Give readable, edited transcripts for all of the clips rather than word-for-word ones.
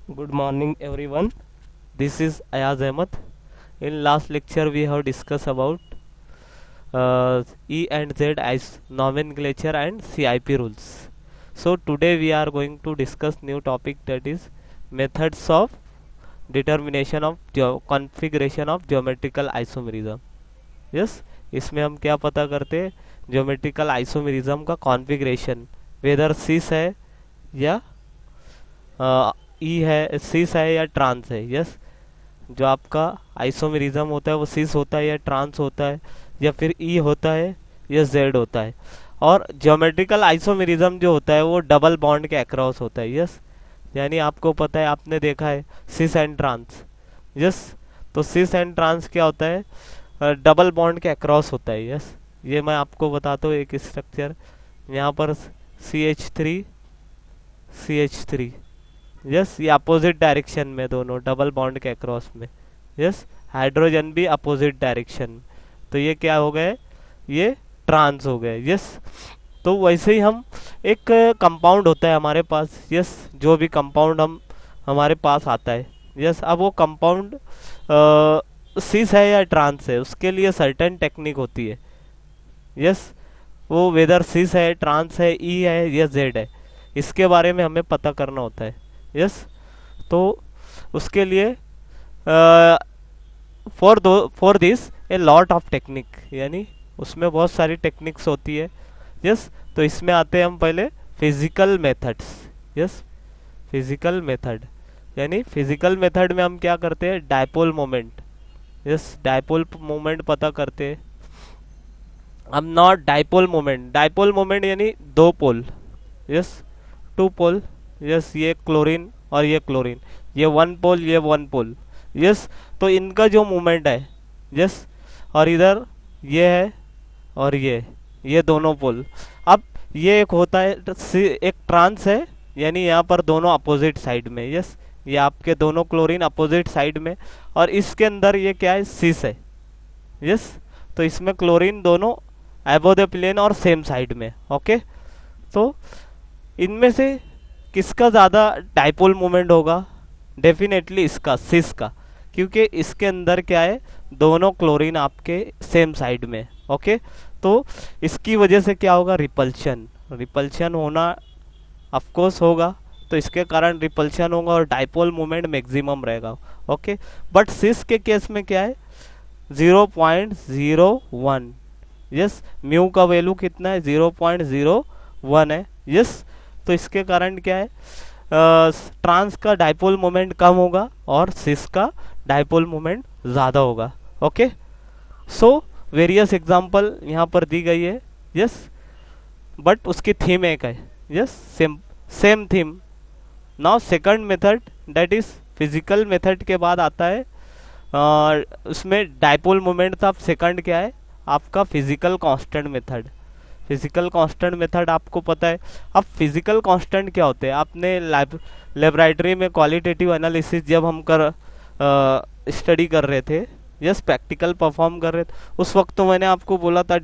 Good morning, everyone. This is Ayaz Ahmed. In last lecture, we have discussed about E and Z as nomenclature and CIP rules. So today we are going to discuss new topic, that is methods of determination of configuration of geometrical isomerism. Yes, इसमें हम क्या पता करते हैं, geometrical isomerism का configuration, weather सिस है या ई है, सिस है या ट्रांस है. यस, जो आपका आइसोमेरिज्म होता है वो सिस होता है या ट्रांस होता है या फिर ई होता है या जेड होता है. और ज्योमेट्रिकल आइसोमेरिज्म जो होता है वो डबल बॉन्ड के अक्रॉस होता है. यस, यानी आपको पता है, आपने देखा है सिस एंड ट्रांस. यस, तो सिस एंड ट्रांस क्या होता है, डबल बॉन्ड के अक्रॉस होता है. यस, ये मैं आपको बताता हूँ एक स्ट्रक्चर. यहाँ पर CH3 यस, ये अपोजिट डायरेक्शन में, दोनों डबल बॉन्ड के अक्रॉस में. यस, हाइड्रोजन भी अपोजिट डायरेक्शन में. तो ये क्या हो गए, ये ट्रांस हो गए. यस, तो वैसे ही हम एक कंपाउंड होता है हमारे पास. यस, जो भी कंपाउंड हमारे पास आता है. यस, अब वो कंपाउंड सिस है या ट्रांस है, उसके लिए सर्टेन टेक्निक होती है. यस, वो वेदर सिस है, ट्रांस है, ई है या जेड है, इसके बारे में हमें पता करना होता है. यस, तो उसके लिए for this a lot of technique, यानी उसमें बहुत सारी टेक्निक्स होती है. यस, तो इसमें आते हैं हम पहले physical methods. Yes, physical method, यानी फिजिकल मेथड में हम क्या करते हैं, dipole moment. Yes, dipole moment पता करते हैं. अब नॉट डायपोल मोमेंट यानी दो pole. Yes, two pole. Yes, ये क्लोरीन और ये क्लोरीन, ये वन पोल, ये वन पोल. यस, तो इनका जो मूवमेंट है, यस, और इधर ये है और ये दोनों पोल. अब ये एक होता है, एक ट्रांस है, यानी यहाँ पर दोनों अपोजिट साइड में. यस, ये आपके दोनों क्लोरीन अपोजिट साइड में, और इसके अंदर ये क्या है, सिस है. यस, तो इसमें क्लोरीन दोनों अबव द प्लेन और सेम साइड में. ओके, तो इनमें से किसका ज़्यादा डाइपोल मोमेंट होगा, डेफिनेटली इसका, सिस का, क्योंकि इसके अंदर क्या है, दोनों क्लोरीन आपके सेम साइड में. ओके, तो इसकी वजह से क्या होगा, रिपल्शन होना ऑफकोर्स होगा. तो इसके कारण रिपल्शन होगा और डाइपोल मोमेंट मैक्सिमम रहेगा. ओके, बट सिस के केस में क्या है, 0.01. यस, म्यू का वैल्यू कितना है, 0.01 है. यस, तो इसके कारण क्या है, ट्रांस का डाइपोल मोमेंट कम होगा और सिस का डाइपोल मोमेंट ज़्यादा होगा. ओके, सो वेरियस एग्जांपल यहाँ पर दी गई है. यस, बट उसकी थीम एक है. Yes, same theme. Now second method, that is physical method के बाद आता है, उसमें डाइपोल मोमेंट था. सेकंड क्या है आपका, physical constant method. Physical constant method आपको पता है. अब फिजिकल कांस्टेंट क्या होते हैं, आपने लेबोरेटरी में क्वालिटेटिव एनालिसिस जब हम स्टडी कर रहे थे, यस, प्रैक्टिकल परफॉर्म कर रहे थे, उस वक्त तो मैंने आपको बोला था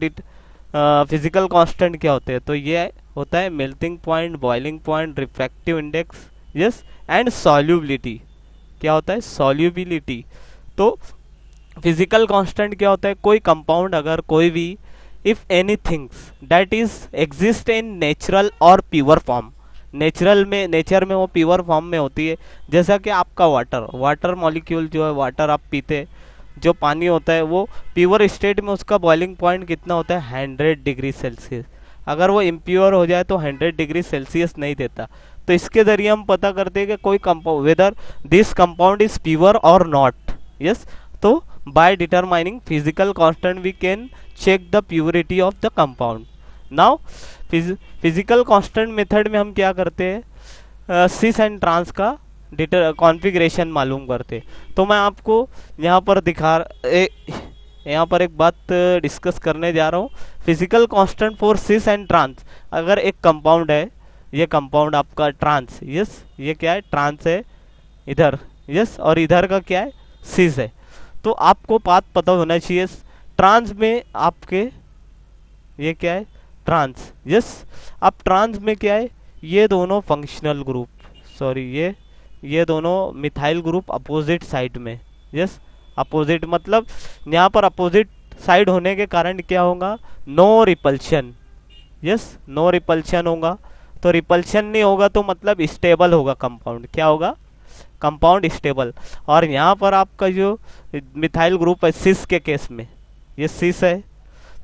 फिजिकल कांस्टेंट क्या होते हैं. तो ये होता है melting point, boiling point, refractive index, yes, and solubility. क्या होता है, सॉल्युबिलिटी. तो फिजिकल कांस्टेंट क्या होता है, कोई कंपाउंड अगर कोई भी, if any things that is exist in natural और प्योर फॉर्म, नेचुरल में, नेचर में वो प्योर फॉर्म में होती है. जैसा कि आपका वाटर मॉलिक्यूल जो है, वाटर आप पीते, जो पानी होता है वो प्योर स्टेट में उसका बॉइलिंग पॉइंट कितना होता है, 100 डिग्री सेल्सियस. अगर वो इम्प्योर हो जाए तो 100 डिग्री सेल्सियस नहीं देता. तो इसके जरिए हम पता करते हैं कि कोई compound, whether this compound is pure और नॉट. यस, तो by determining physical constant we can check the purity of the compound. now physical constant method में हम क्या करते हैं, सिस एंड ट्रांस का कॉन्फ़िगरेशन मालूम करते हैं. तो मैं आपको यहाँ पर यहाँ पर एक बात डिस्कस करने जा रहा हूँ. Physical constant for cis and trans, अगर एक कंपाउंड है, ये कंपाउंड आपका ट्रांस, यस, ये क्या है, ट्रांस है इधर, यस, और इधर का क्या है, सिस है. तो आपको बात पता होना चाहिए, ट्रांस में आपके ये क्या है, ट्रांस. यस, अब ट्रांस में क्या है, ये दोनों फंक्शनल ग्रुप, सॉरी, ये ये दोनों मिथाइल ग्रुप अपोजिट साइड में। यस, अपोजिट मतलब यहाँ पर अपोजिट साइड होने के कारण क्या होगा, no repulsion. Yes, no repulsion होगा। तो रिपल्शन नहीं होगा तो मतलब स्टेबल होगा कंपाउंड। क्या होगा, कंपाउंड स्टेबल। और यहाँ पर आपका जो मिथाइल ग्रुप है सिस के केस में, ये सिस है,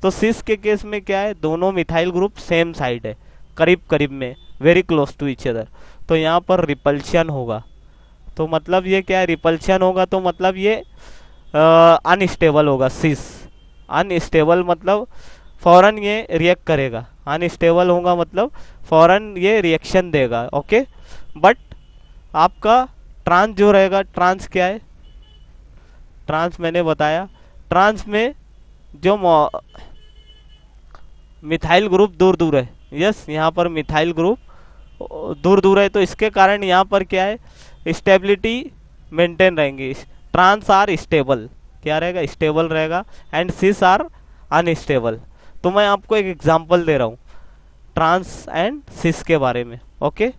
तो सिस के केस में क्या है, दोनों मिथाइल ग्रुप सेम साइड है, करीब करीब में, very close to each other. तो यहाँ पर रिपल्शन होगा। तो मतलब ये क्या है, रिपल्शन होगा तो मतलब ये अनस्टेबल होगा। सिस अनस्टेबल मतलब फौरन ये रिएक्ट करेगा, अनस्टेबल होगा मतलब फौरन ये रिएक्शन देगा। ओके, बट आपका ट्रांस जो रहेगा, ट्रांस क्या है, ट्रांस मैंने बताया, ट्रांस में जो मिथाइल ग्रुप दूर दूर है। यस, यहाँ पर मिथाइल ग्रुप दूर दूर है, तो इसके कारण यहाँ पर क्या है, स्टेबिलिटी मेंटेन रहेंगी। ट्रांस आर स्टेबल, क्या रहेगा, स्टेबल रहेगा, एंड सिस आर अनस्टेबल। तो मैं आपको एक एग्जांपल दे रहा हूँ ट्रांस एंड सिस के बारे में। ओके,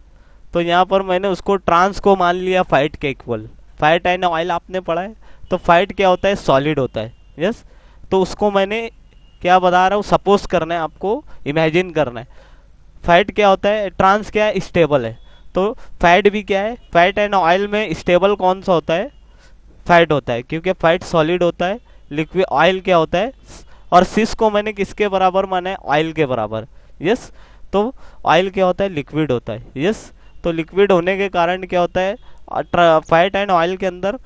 तो यहाँ पर मैंने उसको ट्रांस को मान लिया फाइट के इक्वल। फाइट एंड ऑयल आपने पढ़ा है, तो फाइट क्या होता है, सॉलिड होता है। यस, तो उसको मैंने क्या बता रहा हूँ, सपोज करना है आपको, इमेजिन करना है। फाइट क्या होता है, ट्रांस क्या है, स्टेबल है। तो फैट भी क्या है, फैट एंड ऑयल में स्टेबल कौन सा होता है, फैट होता है, क्योंकि फैट सॉलिड होता है। लिक्विड ऑयल क्या होता है, और सिस को मैंने किसके बराबर माना है, ऑयल के बराबर। यस, तो ऑयल क्या होता है, लिक्विड होता है। यस, तो लिक्विड होने के कारण क्या होता है, फैट एंड ऑयल के अंदर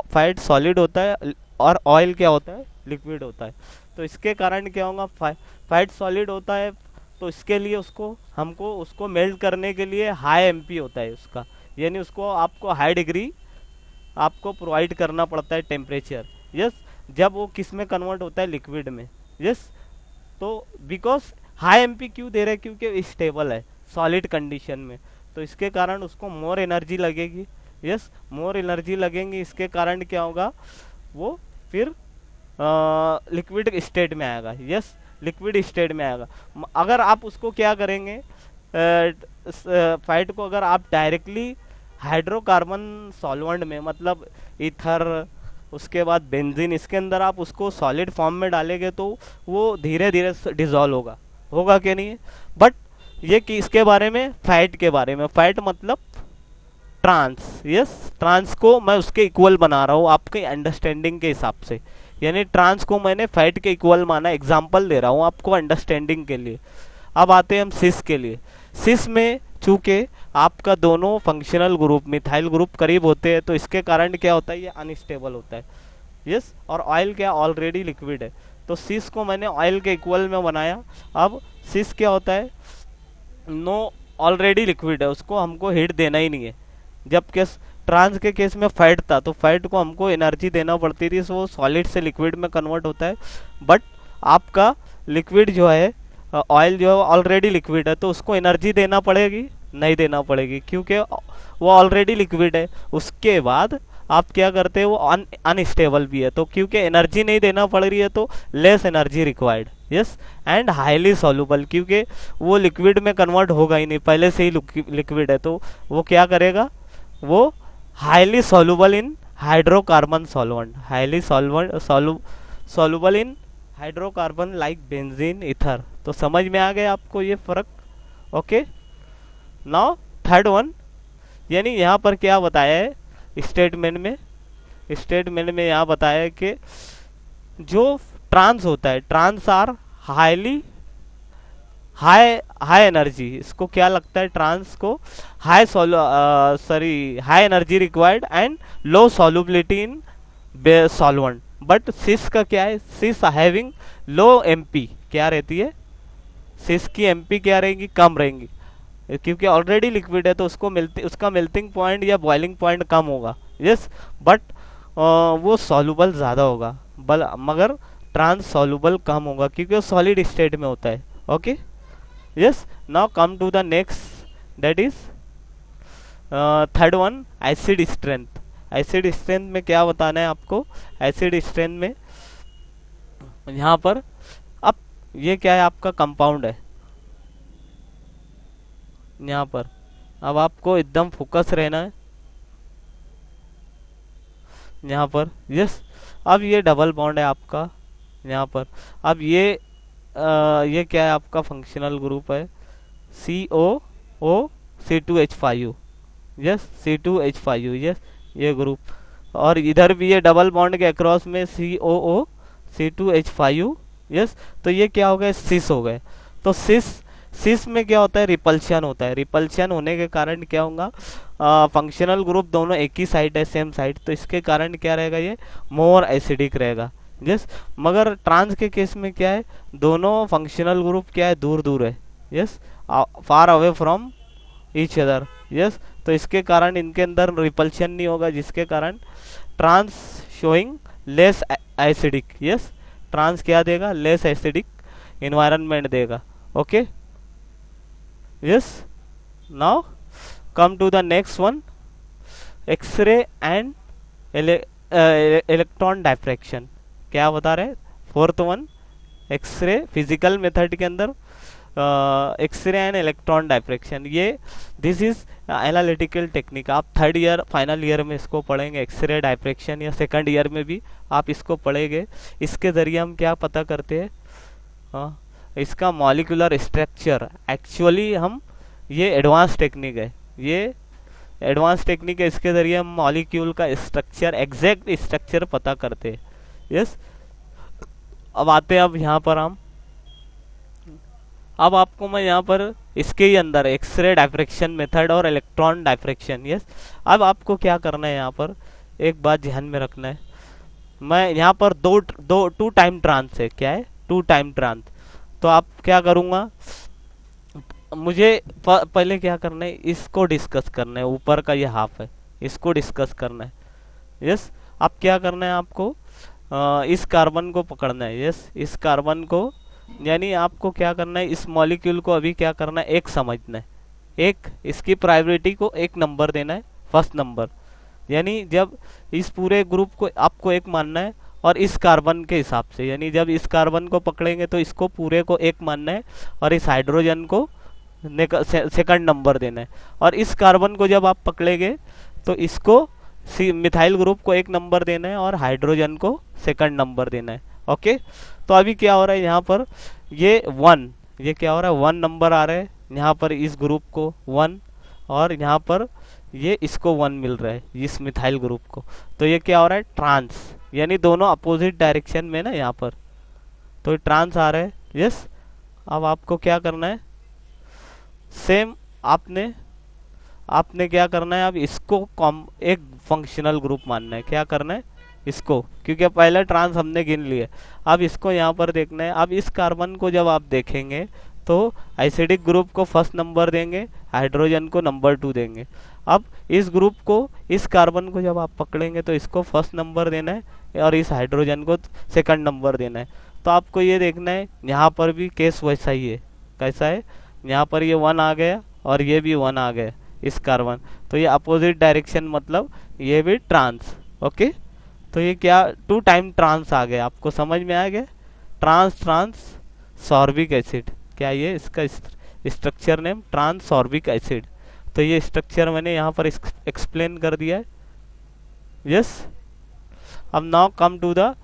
फैट सॉलिड होता है और ऑयल क्या होता है, लिक्विड होता है। तो इसके कारण क्या होगा, फैट सॉलिड होता है, तो इसके लिए उसको हमको उसको मेल्ट करने के लिए हाई एमपी होता है उसका, यानी उसको आपको हाई डिग्री आपको प्रोवाइड करना पड़ता है टेम्परेचर। यस, जब वो किस में कन्वर्ट होता है, लिक्विड में। यस, तो बिकॉज हाई एमपी क्यों दे रहे हैं, क्योंकि स्टेबल है सॉलिड कंडीशन में, तो इसके कारण उसको मोर एनर्जी लगेगी। यस, मोर एनर्जी लगेंगी, इसके कारण क्या होगा, वो फिर लिक्विड स्टेट में आएगा। यस, लिक्विड स्टेट में आएगा। अगर आप उसको क्या करेंगे, फाइट को अगर आप डायरेक्टली हाइड्रोकार्बन सॉल्वेंट में, मतलब ईथर, उसके बाद बेंजीन, इसके अंदर आप उसको सॉलिड फॉर्म में डालेंगे तो वो धीरे धीरे डिजॉल्व होगा, होगा कि नहीं। बट ये कि इसके बारे में, फैट के बारे में, फैट मतलब ट्रांस। यस, ट्रांस को मैं उसके इक्वल बना रहा हूँ आपके अंडरस्टैंडिंग के हिसाब से, यानी ट्रांस को मैंने फैट के इक्वल माना, एग्जांपल दे रहा हूँ आपको अंडरस्टैंडिंग के लिए। अब आते हैं हम सिस के लिए। सिस में चूंकि आपका दोनों फंक्शनल ग्रुप मिथाइल ग्रुप करीब होते हैं, तो इसके कारण क्या होता है, ये अनस्टेबल होता है। यस, और ऑयल क्या ऑलरेडी लिक्विड है, तो सिस को मैंने ऑयल के इक्वल में बनाया। अब सिस क्या होता है, नो ऑलरेडी लिक्विड है, उसको हमको हीट देना ही नहीं है। जबकि ट्रांस के केस में फैट था, तो फैट को हमको एनर्जी देना पड़ती थी, वो सॉलिड से लिक्विड में कन्वर्ट होता है। बट आपका लिक्विड जो है, ऑयल जो है ऑलरेडी लिक्विड है, तो उसको एनर्जी देना पड़ेगी, नहीं देना पड़ेगी, क्योंकि वो ऑलरेडी लिक्विड है। उसके बाद आप क्या करते हैं, वो अनस्टेबल भी है, तो क्योंकि एनर्जी नहीं देना पड़ रही है तो less energy required. Yes, and highly soluble, क्योंकि वो लिक्विड में कन्वर्ट होगा ही नहीं, पहले से ही लिक्विड है, तो वो क्या करेगा, वो highly soluble in hydrocarbon solvent, highly soluble in hydrocarbon like benzene, ether. तो समझ में आ गया आपको ये फर्क। ओके, नाउ थर्ड वन, यानी यहाँ पर क्या बताया है स्टेटमेंट में यहाँ बताया है कि जो ट्रांस होता है, trans are highly high energy, इसको क्या लगता है, ट्रांस को high high energy required and low solubility in solvent. But cis का क्या है, सिस हैविंग लो एमपी, क्या रहती है, सिस की एमपी क्या रहेगी, कम रहेंगी, क्योंकि ऑलरेडी लिक्विड है, तो उसका मेल्टिंग पॉइंट या बॉइलिंग पॉइंट कम होगा। यस, बट वो सॉल्युबल ज़्यादा होगा, मगर ट्रांस सॉल्युबल कम होगा, क्योंकि वो सॉलिड स्टेट में होता है। Okay, yes, now come to the next, that is third one, acid strength. Acid strength में क्या बताना है आपको, एसिड स्ट्रेंथ में यहाँ पर, अब ये क्या है, आपका कंपाउंड है यहाँ पर। अब आपको एकदम फोकस रहना है, यहाँ पर। यस, अब ये डबल बॉन्ड है आपका यहाँ पर। अब ये क्या है आपका फंक्शनल ग्रुप है COO C2H5। Yes, C2H5। Yes, ये ग्रुप। और इधर भी ये डबल बॉन्ड के अक्रॉस में COO C2H5। यस, तो ये क्या हो गए, सिस हो गए। तो सिस में क्या होता है, रिपल्शन होता है। रिपल्शन होने के कारण क्या होगा, फंक्शनल ग्रुप दोनों एक ही साइड है, सेम साइड, तो इसके कारण क्या रहेगा, ये मोर एसिडिक रहेगा। यस, मगर ट्रांस के केस में क्या है, दोनों फंक्शनल ग्रुप क्या है, दूर दूर है। Yes, far away from each other. Yes, तो इसके कारण इनके अंदर रिपल्शन नहीं होगा, जिसके कारण trans showing less acidic. Yes, trans क्या देगा, लेस एसिडिक इन्वायरमेंट देगा। Okay, yes, now come to the next one, X-ray and electron diffraction. क्या बता रहे, fourth one, X-ray physical method के अंदर एक्सरे एंड इलेक्ट्रॉन डायफ्रैक्शन। ये दिस इज एनालिटिकल टेक्निक। आप थर्ड ईयर फाइनल ईयर में इसको पढ़ेंगे, एक्सरे डायफ्रैक्शन, या सेकंड ईयर में भी आप इसको पढ़ेंगे। इसके जरिए हम क्या पता करते हैं, इसका मॉलिक्यूलर स्ट्रक्चर। एक्चुअली हम ये एडवांस टेक्निक है, ये एडवांस टेक्निक है, इसके जरिए हम मॉलिक्यूल का स्ट्रक्चर, एग्जैक्ट स्ट्रक्चर पता करते हैं। यस, अब आते हैं, अब यहाँ पर हम, अब आपको मैं यहाँ पर इसके ही अंदर एक्सरे डायफ्रैक्शन मेथड और इलेक्ट्रॉन डायफ्रैक्शन। यस, अब आपको क्या करना है, यहाँ पर एक बात ध्यान में रखना है। मैं यहाँ पर टू टाइम ट्रांस है, क्या है, टू टाइम ट्रांस। तो आप क्या करूँगा, मुझे पहले क्या करना है, इसको डिस्कस करना है। ऊपर का ये हाफ है, इसको डिस्कस करना है। यस, अब क्या करना है आपको, इस कार्बन को पकड़ना है। यस, इस कार्बन को, यानी आपको क्या करना है, इस मॉलिक्यूल को अभी क्या करना है, एक समझना है, एक इसकी प्रायोरिटी को एक नंबर देना है, फर्स्ट नंबर। यानी जब इस पूरे ग्रुप को आपको एक मानना है, और इस कार्बन के हिसाब से, यानी जब इस कार्बन को पकड़ेंगे तो इसको पूरे को एक मानना है, और इस हाइड्रोजन को सेकंड नंबर देना है। और इस कार्बन को जब आप पकड़ेंगे तो इसको मिथाइल ग्रुप को एक नंबर देना है, और हाइड्रोजन को सेकंड नंबर देना है। ओके, तो अभी क्या हो रहा है यहाँ पर, ये 1, ये क्या हो रहा है, 1 नंबर आ रहा है यहाँ पर, इस ग्रुप को 1, और यहाँ पर ये इसको 1 मिल रहा है, इस मिथाइल ग्रुप को। तो ये क्या हो रहा है, ट्रांस, यानी दोनों अपोजिट डायरेक्शन में ना यहाँ पर, तो ट्रांस आ रहा है। यस, अब आपको क्या करना है, सेम आपने क्या करना है, अब इसको एक फंक्शनल ग्रुप मानना है। क्या करना है इसको, क्योंकि पहले ट्रांस हमने गिन लिए, अब इसको यहाँ पर देखना है। अब इस कार्बन को जब आप देखेंगे तो एसिडिक ग्रुप को फर्स्ट नंबर देंगे, हाइड्रोजन को नंबर 2 देंगे। अब इस ग्रुप को, इस कार्बन को जब आप पकड़ेंगे तो इसको फर्स्ट नंबर देना है, और इस हाइड्रोजन को सेकंड नंबर देना है। तो आपको ये देखना है, यहाँ पर भी केस वैसा ही है। कैसा है, यहाँ पर ये 1 आ गया, और ये भी 1 आ गया इस कार्बन, तो ये अपोजिट डायरेक्शन, मतलब ये भी ट्रांस। ओके, तो ये क्या, 2 टाइम ट्रांस आ गया, आपको समझ में आ गया। ट्रांस सॉर्बिक एसिड, क्या ये इसका structure name, trans sorbic acid. तो ये स्ट्रक्चर मैंने यहाँ पर एक्सप्लेन कर दिया है। यस, अब now come to the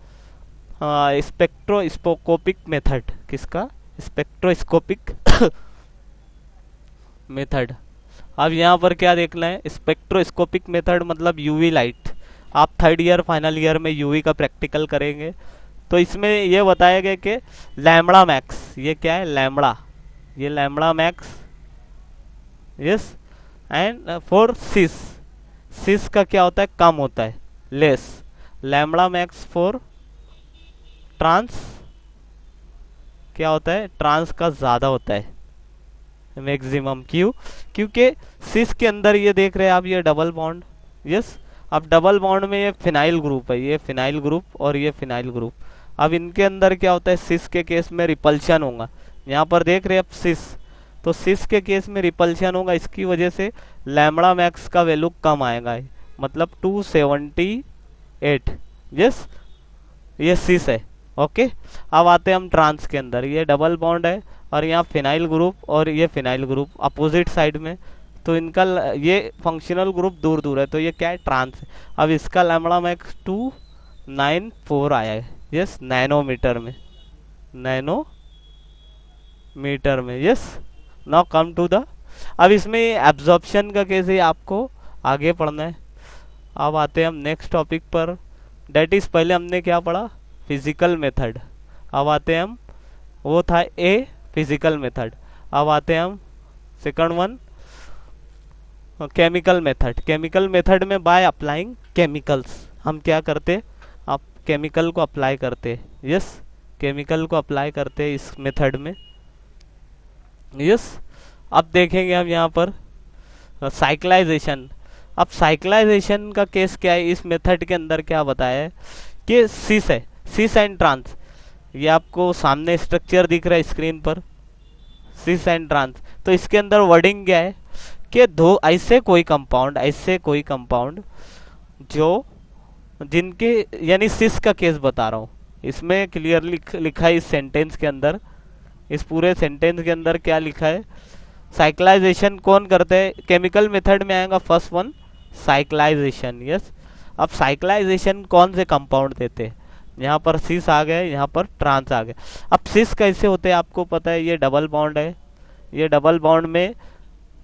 spectroscopic method. किसका, स्पेक्ट्रोस्कोपिक मेथड। अब यहाँ पर क्या देखना है, स्पेक्ट्रोस्कोपिक मेथड मतलब यूवी लाइट। आप थर्ड ईयर फाइनल ईयर में यूवी का प्रैक्टिकल करेंगे, तो इसमें ये बताया गया कि लैम्बडा मैक्स, ये क्या है, लैम्बडा, ये lambda max. Yes, and for cis का क्या होता है, कम होता है, less. Lambda max for trans क्या होता है, ट्रांस का ज्यादा होता है, मैक्सिमम। क्योंकि सिस के अंदर ये देख रहे हैं आप, ये डबल बॉन्ड। यस, अब डबल बॉन्ड में ये फिनाइल ग्रुप है, ये फिनाइल ग्रुप और ये फिनाइल ग्रुप। अब इनके अंदर क्या होता है, सिस के केस में रिपल्शन होगा। यहाँ पर देख रहे हैं आप सिस, तो सिस के केस में रिपल्शन होगा, इसकी वजह से लैम्बडा मैक्स का वैल्यू कम आएगा, मतलब 278। यस, ये सिस है। ओके, अब आते हैं हम ट्रांस के अंदर। ये डबल बॉन्ड है, और यहाँ फिनाइल ग्रुप और ये फिनाइल ग्रुप अपोजिट साइड में, तो इनका ये फंक्शनल ग्रुप दूर दूर है, तो ये क्या है, ट्रांस है। अब इसका लैम्बडा मैक्स 294 आया है, यस, नैनोमीटर में, नैनोमीटर में, yes. Now come to the, अब इसमें एब्जॉर्प्शन का कैसे आपको आगे पढ़ना है। अब आते हैं हम नेक्स्ट टॉपिक पर, डेट इज, पहले हमने क्या पढ़ा, फिजिकल मेथड। अब आते हैं हम, वो था ए फिजिकल मेथड। अब आते हैं हम second one, chemical method. Chemical method में बाय अप्लाइंग केमिकल्स, हम क्या करते, आप केमिकल को अप्लाई करते, यस, केमिकल को अप्लाई करते इस मेथड में, यस। अब देखेंगे हम यहाँ पर साइक्लाइजेशन। अब साइक्लाइजेशन का केस क्या है, इस मेथड के अंदर क्या बताया है कि सिस है, सिस एंड ट्रांस। ये आपको सामने स्ट्रक्चर दिख रहा है स्क्रीन पर, सिस एंड ट्रांस। तो इसके अंदर वर्डिंग क्या है कि दो ऐसे कोई कंपाउंड जो जिनके, यानी सिस का केस बता रहा हूँ, इसमें क्लियरली लिखा है इस सेंटेंस के अंदर, इस पूरे सेंटेंस के अंदर क्या लिखा है, साइक्लाइजेशन कौन करते हैं, केमिकल मेथड में आएगा फर्स्ट वन, साइक्लाइजेशन, यस। अब साइक्लाइजेशन कौन से कंपाउंड देते हैं, यहाँ पर सिस आ गए, यहाँ पर ट्रांस आ गए। अब सिस कैसे होते हैं आपको पता है, ये डबल बॉन्ड है, ये डबल बॉन्ड में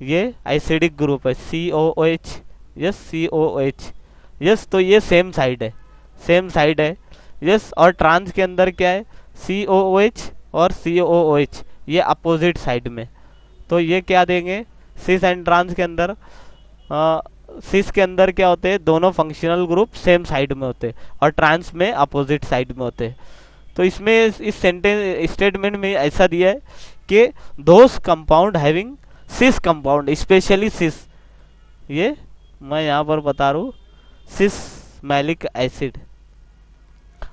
ये एसिडिक ग्रुप है, COOH, यस, COOH, यस। तो ये सेम साइड है, यस। और ट्रांस के अंदर क्या है, COOH और COOH, ये अपोजिट साइड में। तो ये क्या देंगे, सिस एंड ट्रांस के अंदर, सिस के अंदर क्या होते हैं, दोनों फंक्शनल ग्रुप सेम साइड में होते हैं और ट्रांस में अपोजिट साइड में होते हैं। तो इसमें इस सेंटेंस स्टेटमेंट में ऐसा दिया है कि दोस कंपाउंड हैविंग सिस कंपाउंड, स्पेशली सिस, ये मैं यहाँ पर बता रहा हूँ, सिस मैलिक एसिड।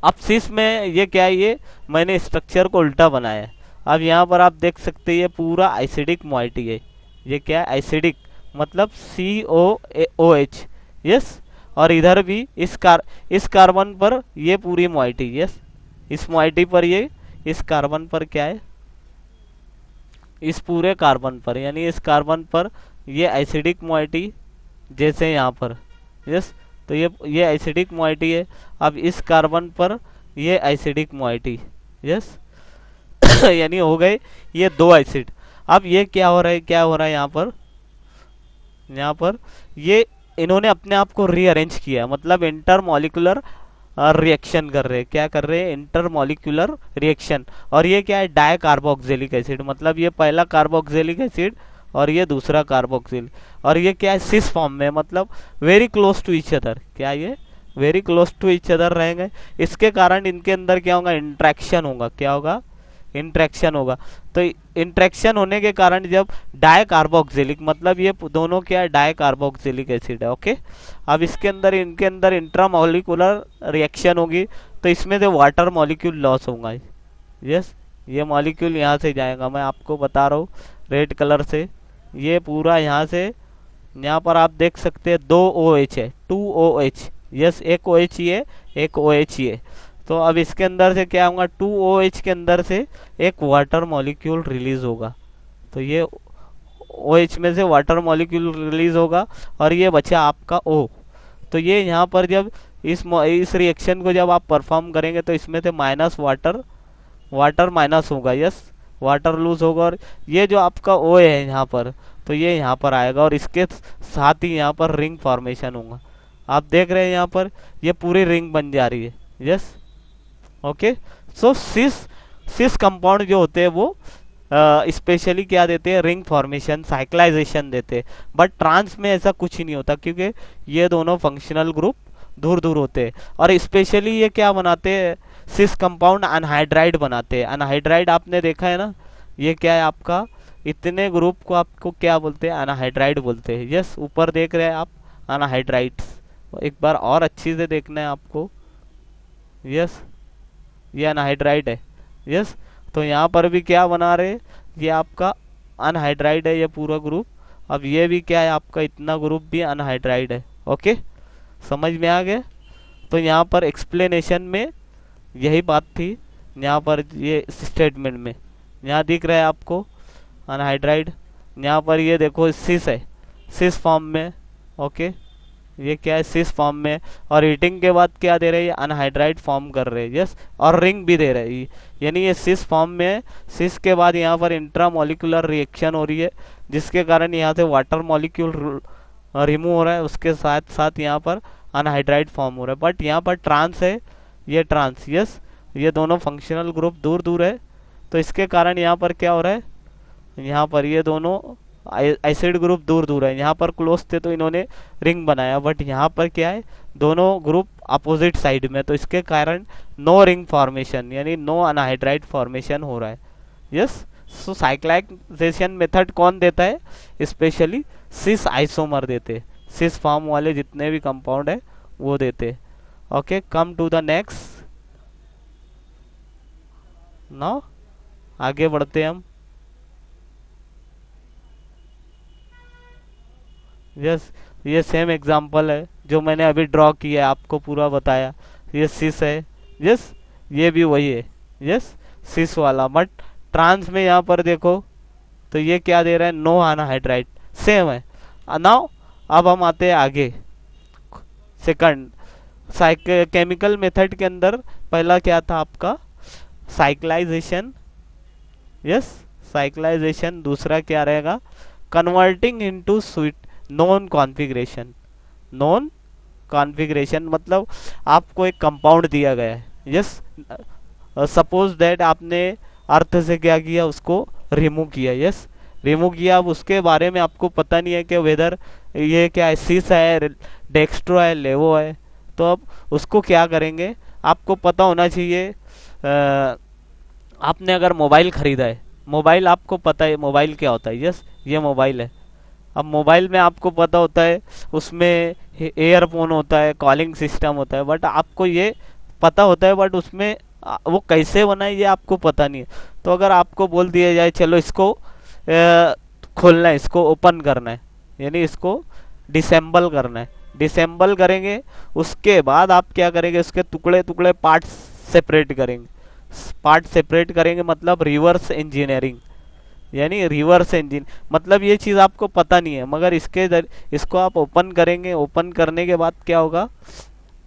अब सिस में ये क्या है, ये मैंने स्ट्रक्चर को उल्टा बनाया है। अब यहाँ पर आप देख सकते हैं ये पूरा एसिडिक मोइटी है, ये क्या है, एसिडिक मतलब COOH, यस। और इधर भी इस कार्बन पर ये पूरी मोइटी, यस, इस मोइटी पर ये, इस कार्बन पर क्या है, इस पूरे कार्बन पर, यानी इस कार्बन पर ये एसिडिक मोइटी, जैसे यहाँ पर, यस। तो ये एसिडिक मोइटी है। अब इस कार्बन पर ये एसिडिक मोइटी, यस यानी हो गए ये दो एसिड। अब ये क्या हो रहा है यहाँ पर ये इन्होंने अपने आप को रीअरेंज किया, मतलब इंटरमॉलिक्यूलर रिएक्शन कर रहे हैं, क्या कर रहे हैं, इंटरमॉलिक्यूलर रिएक्शन। और ये क्या है, डाई कार्बोक्सिलिक एसिड, मतलब ये पहला कार्बोक्सिलिक एसिड और ये दूसरा कार्बोक्सिल, और ये क्या है, सिस फॉर्म में, मतलब very close to each other, क्या ये very close to each other रहेंगे। इसके कारण इनके अंदर क्या होगा, इंट्रैक्शन होगा, क्या होगा, इंट्रैक्शन होगा। तो इंट्रैक्शन होने के कारण जब डाई कार्बोक्सिलिक, मतलब ये दोनों क्या है, डाई कार्बोक्सिलिक एसिड है, ओके। अब इसके अंदर, इनके अंदर इंट्रामॉलिक्यूलर रिएक्शन होगी, तो इसमें से वाटर मॉलिक्यूल लॉस होगा, यस। ये मॉलिक्यूल यहाँ से जाएगा, मैं आपको बता रहा हूँ रेड कलर से, ये पूरा यहाँ से, यहाँ पर आप देख सकते हैं 2 OH है, 2 OH, यस, एक OH ये, एक OH ये। तो अब इसके अंदर से क्या होगा, 2 OH के अंदर से एक वाटर मॉलिक्यूल रिलीज होगा, तो ये OH में से वाटर मॉलिक्यूल रिलीज होगा और ये बचा आपका O। तो ये यहाँ पर जब इस रिएक्शन को जब आप परफॉर्म करेंगे तो इसमें से माइनस वाटर माइनस होगा, यस, वाटर लूज होगा, और ये जो आपका O है यहाँ पर, तो ये यहाँ पर आएगा और इसके साथ ही यहाँ पर रिंग फॉर्मेशन होगा। आप देख रहे हैं यहाँ पर ये पूरी रिंग बन जा रही है, यस, ओके। सो सिस कंपाउंड जो होते हैं वो स्पेशली क्या देते हैं, रिंग फॉर्मेशन, साइक्लाइजेशन देते हैं। बट ट्रांस में ऐसा कुछ ही नहीं होता, क्योंकि ये दोनों फंक्शनल ग्रुप दूर दूर होते हैं। और स्पेशली ये क्या बनाते हैं, सिस कंपाउंड अनहाइड्राइड बनाते हैं। अनहाइड्राइड आपने देखा है ना, ये क्या है आपका, इतने ग्रुप को आपको क्या बोलते हैं, अनहाइड्राइड बोलते हैं, यस। ऊपर देख रहे हैं आप अनहाइड्राइड्स, एक बार और अच्छी से देखना है आपको, यस, ये अनहाइड्राइड है, यस। तो यहाँ पर भी क्या बना रहे, ये आपका अनहाइड्राइड है ये पूरा ग्रुप। अब ये भी क्या है आपका, इतना ग्रुप भी अनहाइड्राइड है, ओके, समझ में आ गया। तो यहाँ पर एक्सप्लेनेशन में यही बात थी, यहाँ पर ये स्टेटमेंट में यहाँ दिख रहा है आपको अनहाइड्राइड। यहाँ पर ये देखो सिस है, सिस फॉर्म में। ओके, ये क्या है, सिस फॉर्म में। और हीटिंग के बाद क्या दे रहे हैं, अनहाइड्राइड फॉर्म कर रहे हैं। यस, और रिंग भी दे रहे हैं, यानी ये सिस फॉर्म में है। सिस के बाद यहाँ पर इंट्रामोलिकुलर रिएक्शन हो रही है, जिसके कारण यहाँ से वाटर मॉलिक्यूल रिमूव हो रहा है, उसके साथ साथ यहाँ पर अनहाइड्राइड फॉर्म हो रहा है। बट यहाँ पर ट्रांस है, ये ट्रांस, यस, ये दोनों फंक्शनल ग्रुप दूर दूर है, तो इसके कारण यहाँ पर क्या हो रहा है, यहाँ पर ये दोनों एसिड ग्रुप दूर दूर है। यहाँ पर क्लोज थे तो इन्होंने रिंग बनाया, बट यहाँ पर क्या है, दोनों ग्रुप अपोजिट साइड में, तो इसके कारण नो रिंग फॉर्मेशन, यानी नो अनहाइड्राइड फॉर्मेशन हो रहा है। यस, सो साइक्लाइजेशन मेथड कौन देता है, स्पेशली सिस आइसोमर देते, सिस फॉर्म वाले जितने भी कंपाउंड है वो देते। Okay, come to the next. Now आगे बढ़ते हम। यस, ये सेम एग्जांपल है जो मैंने अभी ड्रॉ किया है, आपको पूरा बताया। ये सिस है, यस, ये भी वही है, यस, सिस वाला। बट ट्रांस में यहाँ पर देखो तो ये क्या दे रहा है, नो अनहाइड्राइड, सेम है। नाउ अब हम आते हैं आगे, सेकंड केमिकल मेथड के अंदर पहला क्या था आपका, साइक्लाइजेशन। Yes, cyclisation. दूसरा क्या रहेगा, converting into sweet non configuration. Non configuration मतलब आपको एक कंपाउंड दिया गया है, यस, सपोज दैट आपने अर्थ से क्या किया, उसको रिमूव किया, यस, रिमूव किया। अब उसके बारे में आपको पता नहीं है कि वेदर ये क्या है, सिस है, डेक्स्ट्रो है, लेवो है, तो अब उसको क्या करेंगे, आपको पता होना चाहिए। आपने अगर मोबाइल खरीदा है, मोबाइल आपको पता है मोबाइल क्या होता है, यस, ये मोबाइल है। अब मोबाइल में आपको पता होता है उसमें एयरफोन होता है, कॉलिंग सिस्टम होता है, बट आपको ये पता होता है, बट उसमें वो कैसे बना है ये आपको पता नहीं है। तो अगर आपको बोल दिया जाए चलो इसको खोलना है, इसको ओपन करना है, यानी इसको डिसेंबल करना है, डिसेंबल करेंगे, उसके बाद आप क्या करेंगे, उसके टुकड़े टुकड़े पार्ट्स सेपरेट करेंगे। पार्ट सेपरेट करेंगे मतलब रिवर्स इंजीनियरिंग, यानी रिवर्स इंजन, मतलब ये चीज़ आपको पता नहीं है, मगर इसको आप ओपन करेंगे। ओपन करने के बाद क्या होगा,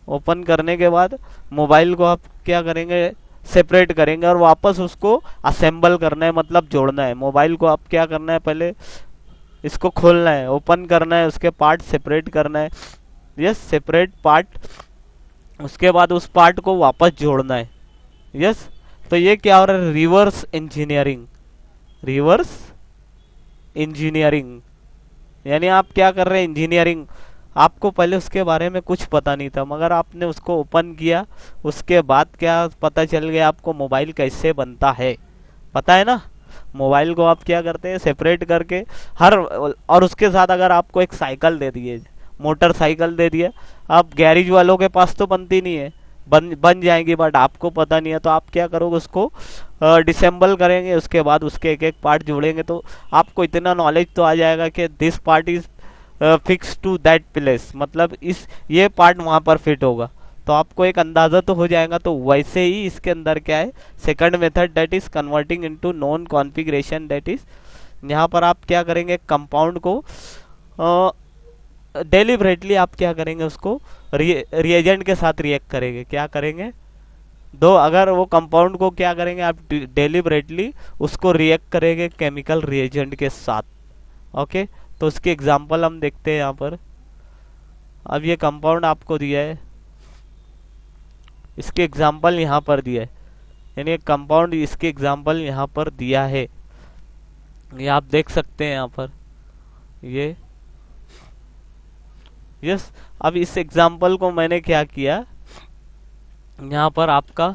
ओपन करने के बाद मोबाइल को आप क्या करेंगे, सेपरेट करेंगे और वापस उसको असेंबल करना है, मतलब जोड़ना है। मोबाइल को आप क्या करना है, पहले इसको खोलना है, ओपन करना है, उसके पार्ट सेपरेट करना है, यस, सेपरेट पार्ट, उसके बाद उस पार्ट को वापस जोड़ना है, यस। तो ये क्या हो रहा है, रिवर्स इंजीनियरिंग, रिवर्स इंजीनियरिंग, यानी आप क्या कर रहे हैं, इंजीनियरिंग। आपको पहले उसके बारे में कुछ पता नहीं था, मगर आपने उसको ओपन किया, उसके बाद क्या पता चल गया आपको, मोबाइल कैसे बनता है, पता है ना। मोबाइल को आप क्या करते हैं, सेपरेट करके और उसके साथ अगर आपको एक साइकिल दे दिए, मोटरसाइकिल दे दिया, आप गैरेज वालों के पास तो बनती नहीं है, बन जाएंगी, बट आपको पता नहीं है, तो आप क्या करोगे, उसको डिसेंबल करेंगे, उसके बाद उसके एक एक पार्ट जोड़ेंगे, तो आपको इतना नॉलेज तो आ जाएगा कि this part is fix to that place, मतलब ये पार्ट वहाँ पर फिट होगा, तो आपको एक अंदाज़ा तो हो जाएगा। तो वैसे ही इसके अंदर क्या है, second method that is converting into non configuration, that is यहाँ पर आप क्या करेंगे, कंपाउंड को डेलिबरेटली आप क्या करेंगे, उसको रिएजेंट के साथ रिएक्ट करेंगे। क्या करेंगे, अगर वो कंपाउंड को क्या करेंगे आप, डेलिबरेटली उसको रिएक्ट करेंगे केमिकल रिएजेंट के साथ। ओके, तो उसकी एग्जांपल हम देखते हैं यहाँ पर। अब ये कंपाउंड आपको दिया है, इसके एग्जांपल यहाँ पर दिया है, यानी एक कंपाउंड, इसके एग्जांपल यहाँ पर दिया है, ये आप देख सकते हैं यहाँ पर, ये यस। अब इस एग्जांपल को मैंने क्या किया, यहाँ पर आपका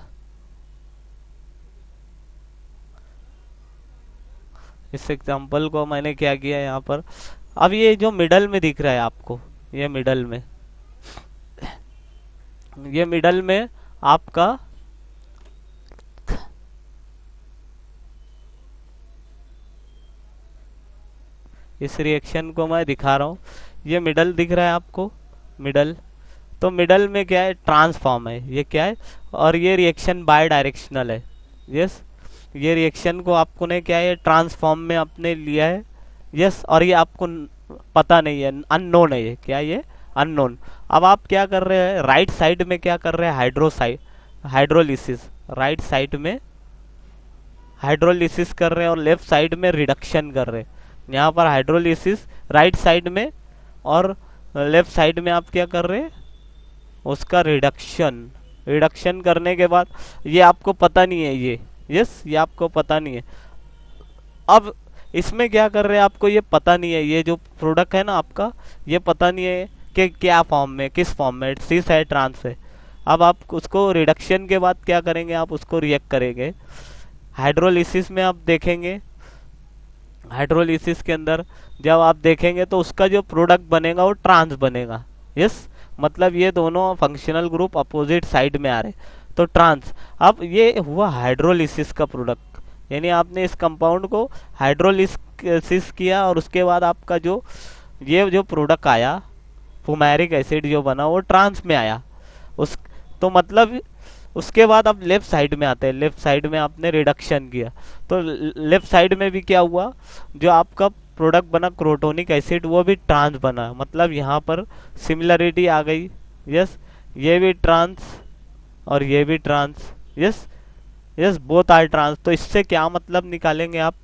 इस एग्जांपल को मैंने क्या किया यहाँ पर, अब ये जो मिडल में दिख रहा है आपको, ये मिडल में, ये मिडल में आपका इस रिएक्शन को मैं दिखा रहा हूँ, ये मिडल दिख रहा है आपको, मिडल, तो मिडल में क्या है, ट्रांसफॉर्म है, ये क्या है, और ये रिएक्शन बाय डायरेक्शनल है, यस, ये रिएक्शन को आपको ने क्या है, ट्रांसफॉर्म में आपने लिया है, यस, और ये आपको पता नहीं है, अननोन है ये, क्या ये, अननोन। अब आप क्या कर रहे हैं, राइट साइड में क्या कर रहे हैं, हाइड्रोलिसिस, राइट साइड में हाइड्रोलिसिस कर रहे हैं और लेफ्ट साइड में रिडक्शन कर रहे हैं। यहाँ पर हाइड्रोलिसिस राइट साइड में और लेफ्ट साइड में आप क्या कर रहे हैं, उसका रिडक्शन। रिडक्शन करने के बाद ये आपको पता नहीं है, ये आपको पता नहीं है। अब इसमें क्या कर रहे हैं, आपको ये पता नहीं है, ये जो प्रोडक्ट है ना आपका, ये पता नहीं है कि क्या फॉर्म में, किस फॉर्म में, सिस है, ट्रांस है। अब आप उसको रिडक्शन के बाद क्या करेंगे, आप उसको रिएक्ट करेंगे। हाइड्रोलिसिस में आप देखेंगे, हाइड्रोलिसिस के अंदर जब आप देखेंगे तो उसका जो प्रोडक्ट बनेगा वो ट्रांस बनेगा। यस, मतलब ये दोनों फंक्शनल ग्रुप अपोजिट साइड में आ रहे, तो ट्रांस। अब ये हुआ हाइड्रोलिसिस का प्रोडक्ट, यानी आपने इस कंपाउंड को हाइड्रोलिसिस किया और उसके बाद आपका जो ये जो प्रोडक्ट आया, फुमैरिक एसिड जो बना, वो ट्रांस में आया। उस तो मतलब उसके बाद अब लेफ्ट साइड में आते हैं, लेफ्ट साइड में आपने रिडक्शन किया, तो लेफ्ट साइड में भी क्या हुआ, जो आपका प्रोडक्ट बना क्रोटोनिक एसिड, वो भी ट्रांस बना। मतलब यहाँ पर सिमिलरिटी आ गई। यस, ये भी ट्रांस और ये भी trans. Yes yes, both are trans. तो इससे क्या मतलब निकालेंगे आप,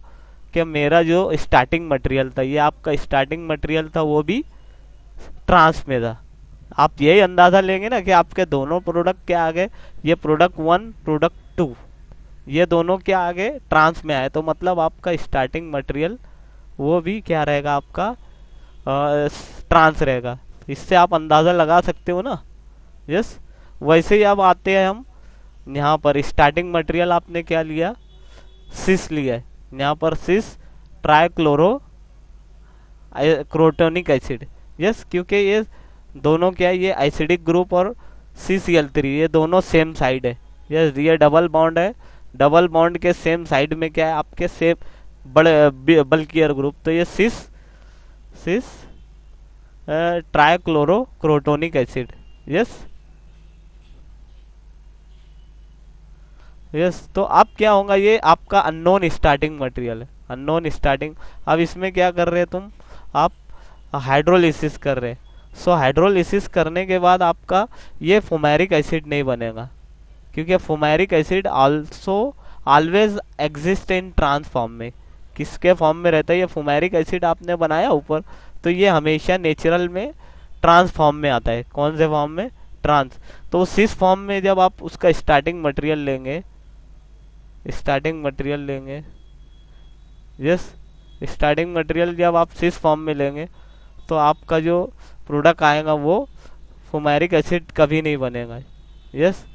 कि मेरा जो स्टार्टिंग मटेरियल था, ये आपका स्टार्टिंग मटेरियल था, वो भी ट्रांस में था। आप यही अंदाजा लेंगे ना कि आपके दोनों प्रोडक्ट क्या आ गए, ये प्रोडक्ट 1, प्रोडक्ट 2, ये दोनों क्या आ गए, ट्रांस में आए। तो मतलब आपका स्टार्टिंग मटेरियल वो भी क्या रहेगा, आपका ट्रांस रहेगा। इससे आप अंदाजा लगा सकते हो ना। यस, वैसे ही अब आते हैं हम यहाँ पर, स्टार्टिंग मटेरियल आपने क्या लिया, सिस लिया है। यहाँ पर सिस ट्राइक्लोरो क्रोटोनिक एसिड। यस, क्योंकि ये दोनों क्या है, ये एसिडिक ग्रुप और CCl3 ये दोनों सेम साइड है। ये डबल बॉन्ड है, डबल बॉन्ड के सेम साइड में क्या है, आपके सेम बड़े बल्कियर ग्रुप। तो ये cis trichloro crotonic acid. Yes yes, तो अब क्या होगा, ये आपका अननोन स्टार्टिंग मटेरियल है, अननोन स्टार्टिंग। अब इसमें क्या कर रहे हैं तुम, आप हाइड्रोलिसिस कर रहे हैं। सो हाइड्रोलिसिस करने के बाद आपका ये फुमैरिक एसिड नहीं बनेगा, क्योंकि fumaric acid also always exist in trans form में। किसके फॉर्म में रहता है, ये फुमैरिक एसिड आपने बनाया ऊपर, तो ये हमेशा नेचुरल में ट्रांस फॉर्म में आता है। कौन से फॉर्म में, ट्रांस। तो सिस फॉर्म में जब आप उसका स्टार्टिंग मटेरियल लेंगे, स्टार्टिंग मटेरियल लेंगे, यस, स्टार्टिंग मटेरियल जब आप सिस फॉर्म में लेंगे, तो आपका जो प्रोडक्ट आएगा वो फुमैरिक एसिड कभी नहीं बनेगा। यस,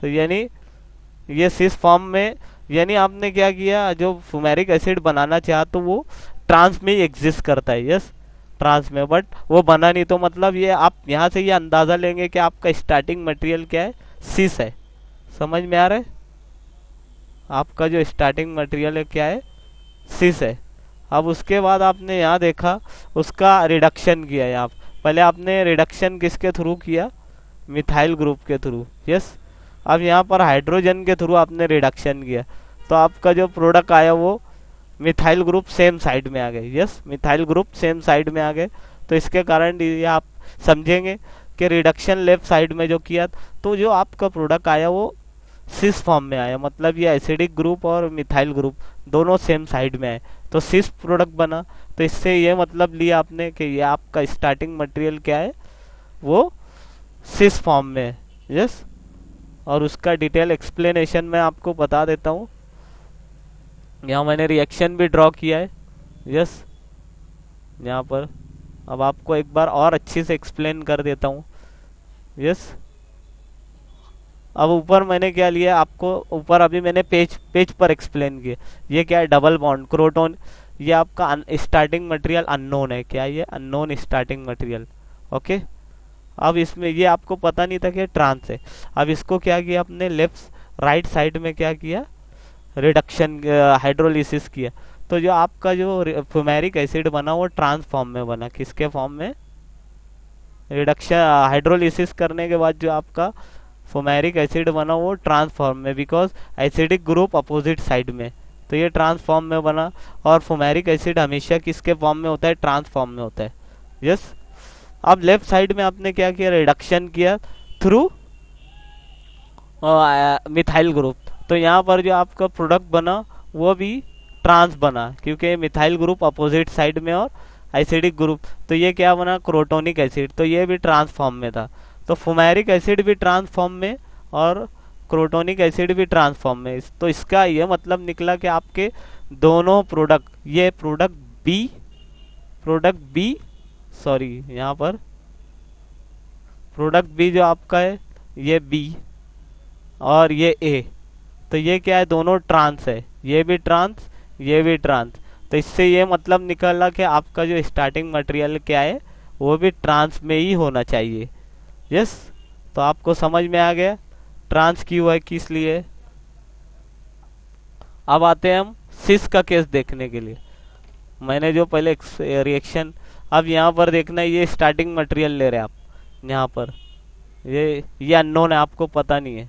तो यानी ये सिस फॉर्म में, यानी आपने क्या किया, जो फुमैरिक एसिड बनाना चाहा तो वो ट्रांस में ही एग्जिस्ट करता है। यस, ट्रांस में, बट वो बना नहीं। तो मतलब ये आप यहाँ से ये अंदाजा लेंगे कि आपका स्टार्टिंग मटेरियल क्या है, सिस है। समझ में आ रहा है, आपका जो स्टार्टिंग मटेरियल है क्या है, सिस है। अब उसके बाद आपने यहाँ देखा, उसका रिडक्शन किया है। आप पहले आपने रिडक्शन किसके थ्रू किया, मिथाइल ग्रुप के थ्रू। यस, अब यहाँ पर हाइड्रोजन के थ्रू आपने रिडक्शन किया, तो आपका जो प्रोडक्ट आया वो मिथाइल ग्रुप सेम साइड में आ गए। Yes, methyl group same side में आ गए। तो इसके कारण ये आप समझेंगे कि रिडक्शन लेफ्ट साइड में जो किया, तो जो आपका प्रोडक्ट आया वो सिस फॉर्म में आया। मतलब ये एसिडिक ग्रुप और मिथाइल ग्रुप दोनों सेम साइड में आए, तो सिस प्रोडक्ट बना। तो इससे ये मतलब लिया आपने कि ये आपका स्टार्टिंग मटेरियल क्या है, वो सिस फॉर्म में है। यस, और उसका डिटेल एक्सप्लेनेशन मैं आपको बता देता हूँ। यहाँ मैंने रिएक्शन भी ड्रॉ किया है। यस, यहाँ पर अब आपको एक बार और अच्छे से एक्सप्लेन कर देता हूँ। यस, अब ऊपर मैंने क्या लिया, आपको ऊपर अभी मैंने पेज पर एक्सप्लेन किया। ये क्या है, डबल बॉन्ड क्रोटोन, ये आपका स्टार्टिंग मटेरियल अननोन है। क्या ये, अननोन स्टार्टिंग मटेरियल। ओके, अब इसमें ये आपको पता नहीं था कि ट्रांस है। अब इसको क्या किया आपने, लेफ्ट राइट साइड में क्या किया, रिडक्शन हाइड्रोलिसिस किया। तो जो आपका जो फुमैरिक एसिड बना वो ट्रांस फॉर्म में बना। किसके फॉर्म में, रिडक्शन हाइड्रोलिसिस करने के बाद जो आपका फुमैरिक एसिड बना वो ट्रांस फॉर्म में, because acidic group opposite side में। तो ये ट्रांस फॉर्म में बना। और फुमेरिक एसिड हमेशा किसके फॉर्म में होता है, ट्रांस फॉर्म में होता है। यस। अब लेफ्ट साइड में आपने क्या किया, रिडक्शन किया थ्रू मिथाइल ग्रुप। तो यहाँ पर जो आपका प्रोडक्ट बना वो भी ट्रांस बना, क्योंकि मिथाइल ग्रुप अपोजिट साइड में और एसिडिक ग्रुप। तो ये क्या बना, क्रोटोनिक एसिड। तो ये भी ट्रांस फॉर्म में था। तो फुमेरिक एसिड भी ट्रांस फॉर्म में और क्रोटोनिक एसिड भी ट्रांस फॉर्म में। तो इसका ये मतलब निकला कि आपके दोनों प्रोडक्ट, ये प्रोडक्ट बी सॉरी यहाँ पर प्रोडक्ट बी जो आपका है ये बी और ये ए, तो ये क्या है, दोनों ट्रांस है। ये भी ट्रांस, ये भी ट्रांस। तो इससे ये मतलब निकला कि आपका जो स्टार्टिंग मटेरियल क्या है वो भी ट्रांस में ही होना चाहिए। यस। तो आपको समझ में आ गया ट्रांस क्यों है, किस लिए। अब आते हैं हम सिस का केस देखने के लिए। मैंने जो पहले रिएक्शन, अब यहाँ पर देखना है, ये स्टार्टिंग मटेरियल ले रहे हैं आप यहाँ पर, ये अननोन है, आपको पता नहीं है।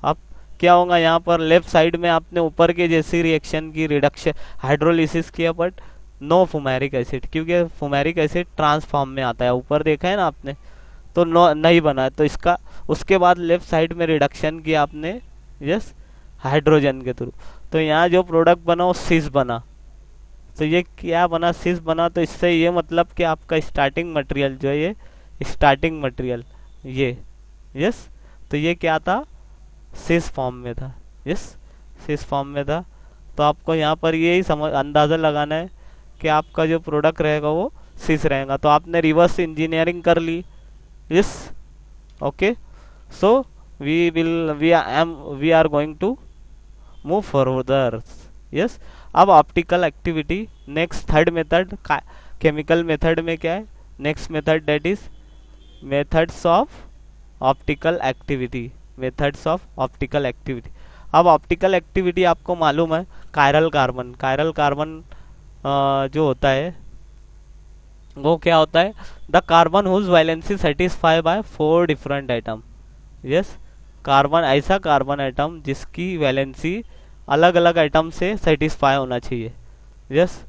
अब क्या होगा, यहाँ पर लेफ्ट साइड में आपने ऊपर के जैसी रिएक्शन की, रिडक्शन हाइड्रोलिसिस किया, बट नो फुमेरिक एसिड, क्योंकि फुमेरिक एसिड ट्रांसफॉर्म में आता है। ऊपर देखा है ना आपने, तो नो नहीं बना। तो इसका उसके बाद लेफ्ट साइड में रिडक्शन किया आपने, यस, हाइड्रोजन के थ्रू। तो यहाँ जो प्रोडक्ट बना वो सिस बना। तो ये क्या बना, सिस बना। तो इससे ये मतलब कि आपका स्टार्टिंग मटेरियल जो है, ये स्टार्टिंग मटेरियल ये, यस, तो ये क्या था, सिस फॉर्म में था। यस, सिस फॉर्म में था। तो आपको यहाँ पर यही समझ अंदाज़ा लगाना है कि आपका जो प्रोडक्ट रहेगा वो सिस रहेगा। तो आपने रिवर्स इंजीनियरिंग कर ली। Yes, okay. So we are going to move further. Yes. अब optical activity, next third method, chemical method में क्या है, next method that is methods of optical activity, methods of optical activity. अब optical activity आपको मालूम है, chiral carbon जो होता है वो क्या होता है, the carbon whose valency satisfy by 4 different atom. Yes, carbon ऐसा कार्बन एटम जिसकी वैलेंसी अलग अलग एटम से सेटिस्फाई होना चाहिए। यस,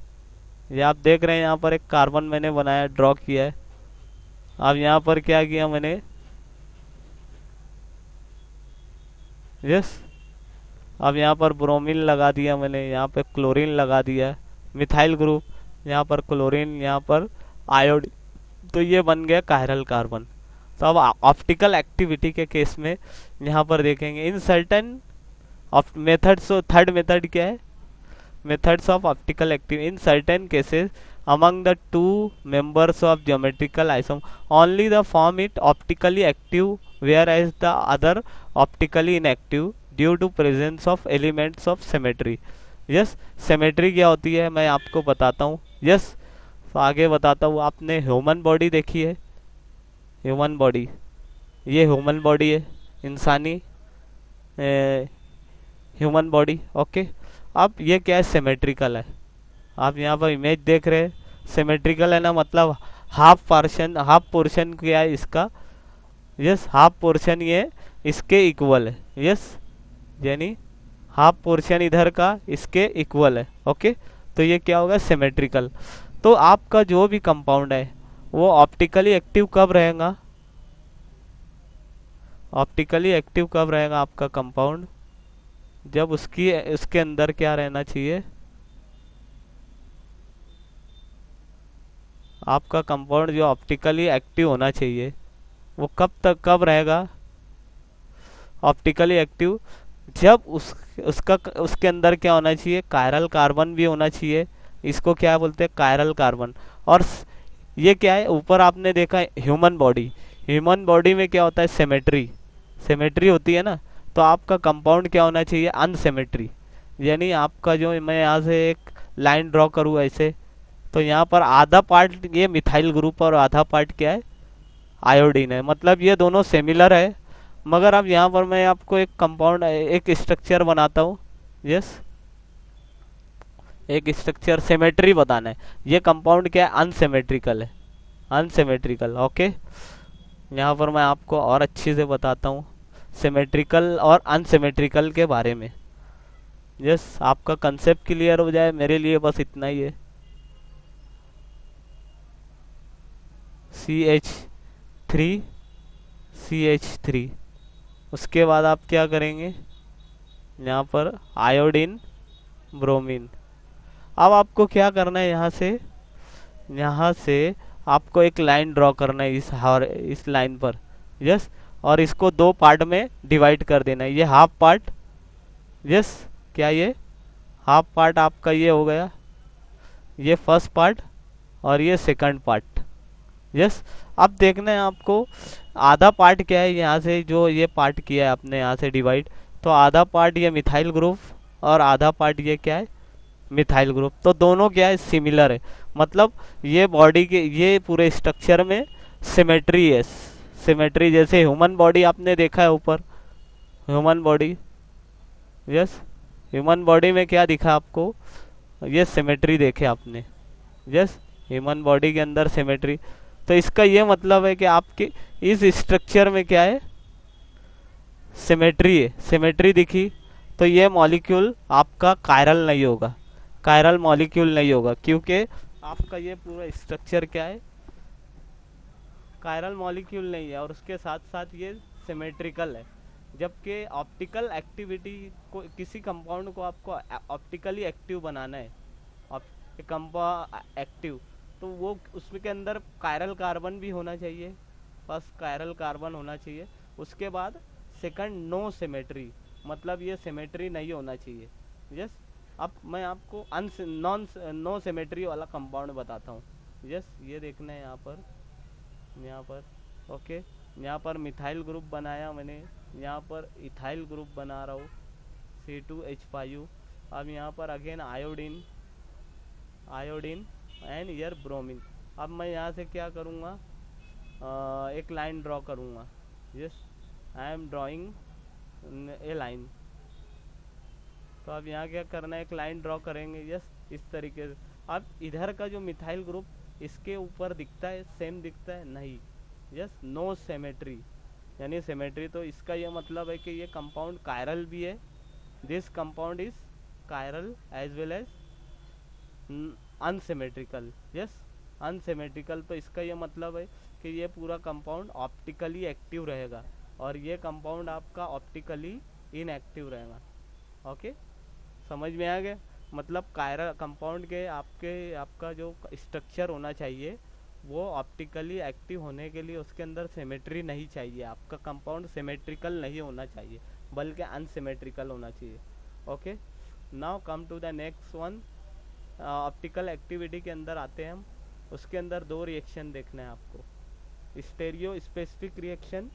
ये आप देख रहे हैं, यहाँ पर एक कार्बन मैंने बनाया, ड्रॉ किया है। अब यहाँ पर क्या किया मैंने, यस, अब यहाँ पर ब्रोमीन लगा दिया मैंने, यहाँ पे क्लोरीन लगा दिया, मिथाइल ग्रुप, यहाँ पर क्लोरीन, यहाँ पर आयोडीन। तो ये बन गया कायरल कार्बन। तो अब ऑप्टिकल एक्टिविटी के केस में यहाँ पर देखेंगे in certain methods. Third method क्या है, methods of optical activity in certain cases among the two members of geometrical isomer only the form it optically active whereas the other optically inactive due to presence of elements of symmetry। Yes, symmetry क्या होती है मैं आपको बताता हूँ। Yes, तो आगे बताता हूँ। आपने ह्यूमन बॉडी देखी है, ह्यूमन बॉडी, ये ह्यूमन बॉडी है, इंसानी ह्यूमन बॉडी। ओके, अब ये क्या है, सिमेट्रिकल है। आप यहाँ पर इमेज देख रहे हैं, सिमेट्रिकल है ना, मतलब हाफ पोर्शन क्या है इसका, यस, हाफ पोर्शन ये इसके इक्वल है। यस, यानी हाफ पोर्शन इधर का इसके इक्वल है। ओके, तो ये क्या होगा, सिमेट्रिकल। तो आपका जो भी कंपाउंड है वो ऑप्टिकली एक्टिव कब रहेगा, ऑप्टिकली एक्टिव कब रहेगा आपका कंपाउंड, जब उसके अंदर क्या रहना चाहिए, आपका कंपाउंड जो ऑप्टिकली एक्टिव होना चाहिए वो कब रहेगा, ऑप्टिकली एक्टिव जब उसके अंदर क्या होना चाहिए, कायरल कार्बन भी होना चाहिए। इसको क्या बोलते हैं, कायरल कार्बन। और ये क्या है, ऊपर आपने देखा है ह्यूमन बॉडी में क्या होता है, सिमेट्री होती है ना। तो आपका कंपाउंड क्या होना चाहिए, अनसिमेट्री। यानी आपका जो, मैं यहाँ से एक लाइन ड्रॉ करूँ ऐसे, तो यहाँ पर आधा पार्ट ये मिथाइल ग्रुप और आधा पार्ट क्या है, आयोडीन है। मतलब ये दोनों सिमिलर है, मगर अब यहाँ पर मैं आपको एक कंपाउंड, एक स्ट्रक्चर बनाता हूँ। यस, एक स्ट्रक्चर सिमेट्री बताना है। ये कंपाउंड क्या है, अनसिमेट्रिकल है, अनसिमेट्रिकल। ओके, यहाँ पर मैं आपको और अच्छे से बताता हूँ सिमेट्रिकल और अनसिमेट्रिकल के बारे में। यस, आपका कंसेप्ट क्लियर हो जाए, मेरे लिए बस इतना ही है। CH3 CH3, उसके बाद आप क्या करेंगे, यहाँ पर आयोडीन ब्रोमीन। अब आपको क्या करना है, यहाँ से आपको एक लाइन ड्रॉ करना है इस लाइन पर। यस, और इसको दो पार्ट में डिवाइड कर देना है, ये हाफ पार्ट। यस, क्या ये हाफ पार्ट आपका ये हो गया, ये फर्स्ट पार्ट और ये सेकंड पार्ट। यस, अब देखना है आपको आधा पार्ट क्या है, यहाँ से जो ये पार्ट किया है आपने यहाँ से डिवाइड, तो आधा पार्ट ये मिथाइल ग्रुप और आधा पार्ट ये क्या है, मिथाइल ग्रुप। तो दोनों क्या है, सिमिलर है। मतलब ये बॉडी के, ये पूरे स्ट्रक्चर में सिमेट्री है। सिमेट्री जैसे ह्यूमन बॉडी आपने देखा है ऊपर, human body. Yes, human body में क्या दिखा आपको, ये सिमेट्री देखे आपने। यस, ह्यूमन बॉडी के अंदर सिमेट्री। तो इसका ये मतलब है कि आपके इस स्ट्रक्चर में क्या है, सिमेट्री है। सिमेट्री दिखी तो ये मॉलिक्यूल आपका कायरल नहीं होगा, कायरल मॉलिक्यूल नहीं होगा, क्योंकि आपका ये पूरा स्ट्रक्चर क्या है, कायरल मॉलिक्यूल नहीं है, और उसके साथ साथ ये सिमेट्रिकल है। जबकि ऑप्टिकल एक्टिविटी को, किसी कंपाउंड को आपको ऑप्टिकली एक्टिव बनाना है, एक्टिव, तो वो उसके अंदर कायरल कार्बन भी होना चाहिए, फर्स्ट कायरल कार्बन होना चाहिए। उसके बाद सेकंड नो सिमेट्री, मतलब ये सिमेट्री नहीं होना चाहिए। यस, अब मैं आपको नो सिमेट्री वाला कंपाउंड बताता हूँ। यस, ये देखना है यहाँ पर ओके, यहाँ पर मिथाइल ग्रुप बनाया मैंने, यहाँ पर इथाइल ग्रुप बना रहा हूँ C2H5। अब यहाँ पर अगेन आयोडीन एंड यर ब्रोमीन। अब मैं यहाँ से क्या करूँगा, एक लाइन ड्रॉ करूँगा। Yes, I am drawing a line. तो अब यहाँ क्या करना है, एक लाइन ड्रॉ करेंगे। यस, इस तरीके से। अब इधर का जो मिथाइल ग्रुप इसके ऊपर दिखता है, सेम दिखता है, नहीं। यस, नो सिमेट्री, यानी सिमेट्री। तो इसका ये मतलब है कि ये कंपाउंड कायरल भी है, this compound is chiral as well as unsymmetrical. Yes, unsymmetrical. तो इसका ये मतलब है कि ये पूरा कंपाउंड ऑप्टिकली एक्टिव रहेगा और ये कंपाउंड आपका ऑप्टिकली इनएक्टिव रहेगा। ओके, समझ में आ गया। मतलब कायरल कंपाउंड के आपका जो स्ट्रक्चर होना चाहिए वो ऑप्टिकली एक्टिव होने के लिए उसके अंदर सिमेट्री नहीं चाहिए, आपका कंपाउंड सिमेट्रिकल नहीं होना चाहिए बल्कि अनसिमेट्रिकल होना चाहिए। Okay, now come to the next one. Optical activity के अंदर आते हैं हम। उसके अंदर दो रिएक्शन देखना है आपको, stereospecific reaction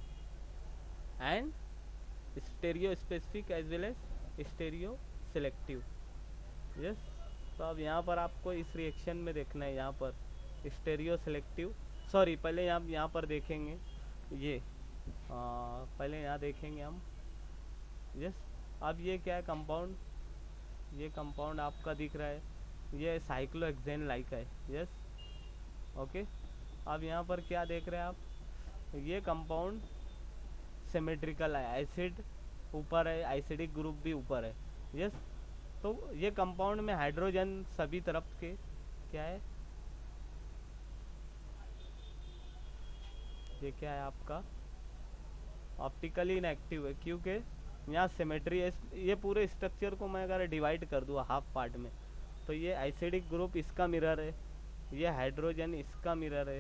and stereospecific as well as stereoselective. Yes, तो अब यहाँ पर आपको इस रिएक्शन में देखना है, यहाँ पर स्टेरियो सिलेक्टिव, सॉरी पहले यहाँ पर देखेंगे ये, पहले यहाँ देखेंगे हम। यस, अब ये क्या है कंपाउंड, ये कंपाउंड आपका दिख रहा है, ये साइक्लोहेक्सेन लाइक है। Yes, okay. अब यहाँ पर क्या देख रहे हैं आप, ये कंपाउंड सिमेट्रिकल है, एसिड ऊपर है, एसिडिक ग्रुप भी ऊपर है। यस, तो ये कंपाउंड में हाइड्रोजन सभी तरफ के क्या है, ये क्या है आपका ऑप्टिकली इनएक्टिव है, क्योंकि यहाँ सिमेट्री है। ये पूरे स्ट्रक्चर को मैं अगर डिवाइड कर दूँ हाफ पार्ट में, तो ये एसिडिक ग्रुप इसका मिरर है, ये हाइड्रोजन इसका मिरर है।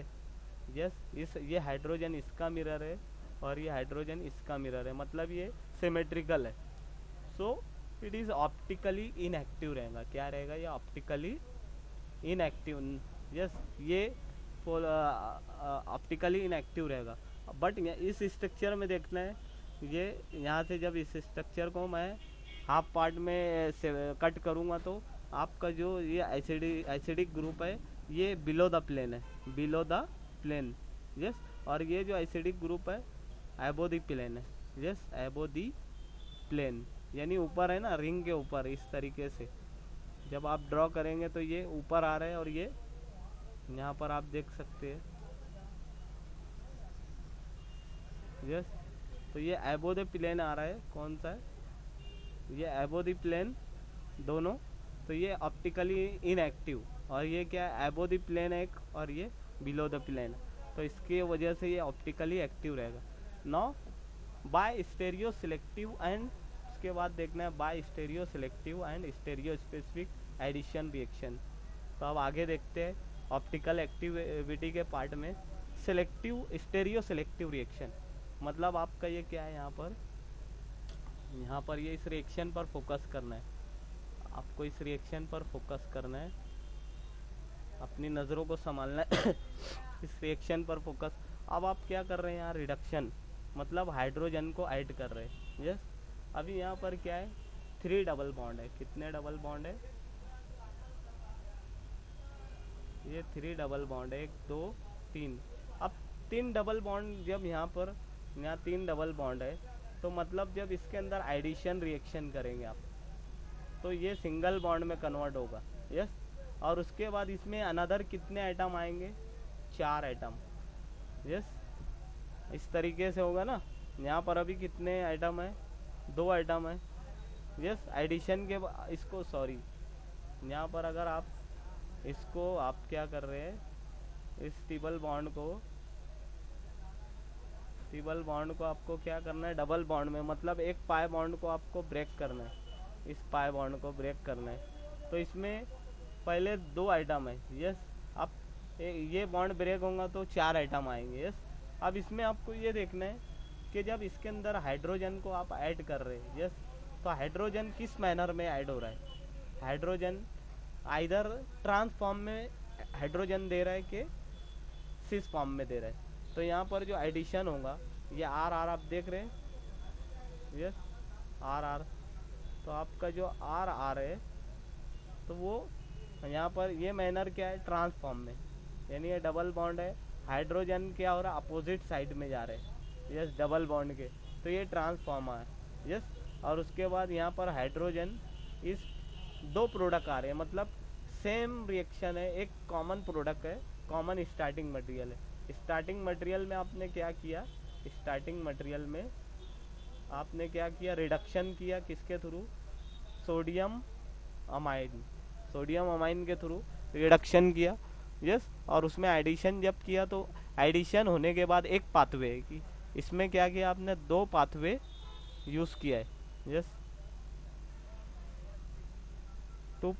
यस, ये हाइड्रोजन इसका मिरर है और ये हाइड्रोजन इसका मिरर है, मतलब ये सिमेट्रिकल है। So it is optically inactive रहेगा। क्या रहेगा, ये ऑप्टिकली इनएक्टिव। यस, ये ऑप्टिकली इनएक्टिव रहेगा। बट इस स्ट्रक्चर में देखना है, ये यहाँ से जब इस स्ट्रक्चर को मैं हाफ पार्ट में कट करूँगा तो आपका जो ये एसिडिक ग्रुप है ये बिलो द प्लेन है, बिलो द प्लेन। यस, और ये जो एसिडिक ग्रुप है एबो द प्लेन है। यस, एबो द प्लेन, यानी ऊपर है ना, रिंग के ऊपर। इस तरीके से जब आप ड्रॉ करेंगे तो ये ऊपर आ रहा है और ये यहाँ पर आप देख सकते हैं। यस, तो ये एबो द प्लेन आ रहा है, कौन सा है, ये एबो द प्लेन दोनों, तो ये ऑप्टिकली इनएक्टिव, और ये क्या है, एबो द प्लेन एक, और ये बिलो द प्लेन, तो इसकी वजह से ये ऑप्टिकली एक्टिव रहेगा। Now by stereoselective and, उसके बाद देखना है by stereoselective and stereospecific addition reaction. तो अब आगे देखते हैं ऑप्टिकल एक्टिविटी के पार्ट में सिलेक्टिव स्टेरियो सिलेक्टिव रिएक्शन। मतलब आपका ये क्या है, यहाँ पर ये इस रिएक्शन पर फोकस करना है, आपको इस रिएक्शन पर फोकस करना है, अपनी नज़रों को संभालना है इस रिएक्शन पर फोकस। अब आप क्या कर रहे हैं यहाँ, रिडक्शन, मतलब हाइड्रोजन को ऐड कर रहे हैं। यस, अभी यहाँ पर क्या है, 3 डबल बॉन्ड है। कितने डबल बॉन्ड है, ये 3 डबल बॉन्ड है, 1 2 3। अब 3 डबल बॉन्ड, जब यहाँ 3 डबल बॉन्ड है, तो मतलब जब इसके अंदर एडिशन रिएक्शन करेंगे आप, तो ये सिंगल बॉन्ड में कन्वर्ट होगा। यस, और उसके बाद इसमें अनदर कितने आइटम आएंगे, 4 आइटम। यस, इस तरीके से होगा ना। यहाँ पर अभी कितने आइटम है, 2 आइटम है। यस, एडिशन के इसको सॉरी, यहाँ पर अगर आप इसको आप क्या कर रहे हैं, इस ट्रिपल बॉन्ड को आपको क्या करना है, डबल बॉन्ड में, मतलब एक पाई बॉन्ड को आपको ब्रेक करना है, इस पाई बॉन्ड को ब्रेक करना है। तो इसमें पहले 2 आइटम है। यस, अब ये बॉन्ड ब्रेक होगा तो 4 आइटम आएंगे। यस, अब इसमें आपको ये देखना है कि जब इसके अंदर हाइड्रोजन को आप ऐड कर रहे हैं, यस, तो हाइड्रोजन किस मैनर में ऐड हो रहा है, हाइड्रोजन आइदर ट्रांस फॉर्म में हाइड्रोजन दे रहा है कि सिस फॉर्म में दे रहा है। तो यहाँ पर जो एडिशन होगा, ये आर आर आप देख रहे हैं, यस, आर आर, तो आपका जो आर आर है, तो वो यहाँ पर ये मैनर क्या है, ट्रांस फॉर्म में, यानी ये डबल बॉन्ड है, हाइड्रोजन क्या हो रहा है, अपोजिट साइड में जा रहे हैं। यस, डबल बॉन्ड के, तो ये ट्रांसफॉर्म है। यस, और उसके बाद यहाँ पर हाइड्रोजन इस 2 प्रोडक्ट आ रहे हैं, मतलब सेम रिएक्शन है, एक कॉमन प्रोडक्ट है, कॉमन स्टार्टिंग मटेरियल है। स्टार्टिंग मटेरियल में आपने क्या किया, स्टार्टिंग मटेरियल में आपने क्या किया, रिडक्शन किया, किसके थ्रू, सोडियम अमाइन के थ्रू रिडक्शन किया। यस, और उसमें एडिशन जब किया, तो एडिशन होने के बाद एक पाथवे है कि इसमें क्या किया आपने, 2 पाथवे यूज किया है। यस, 2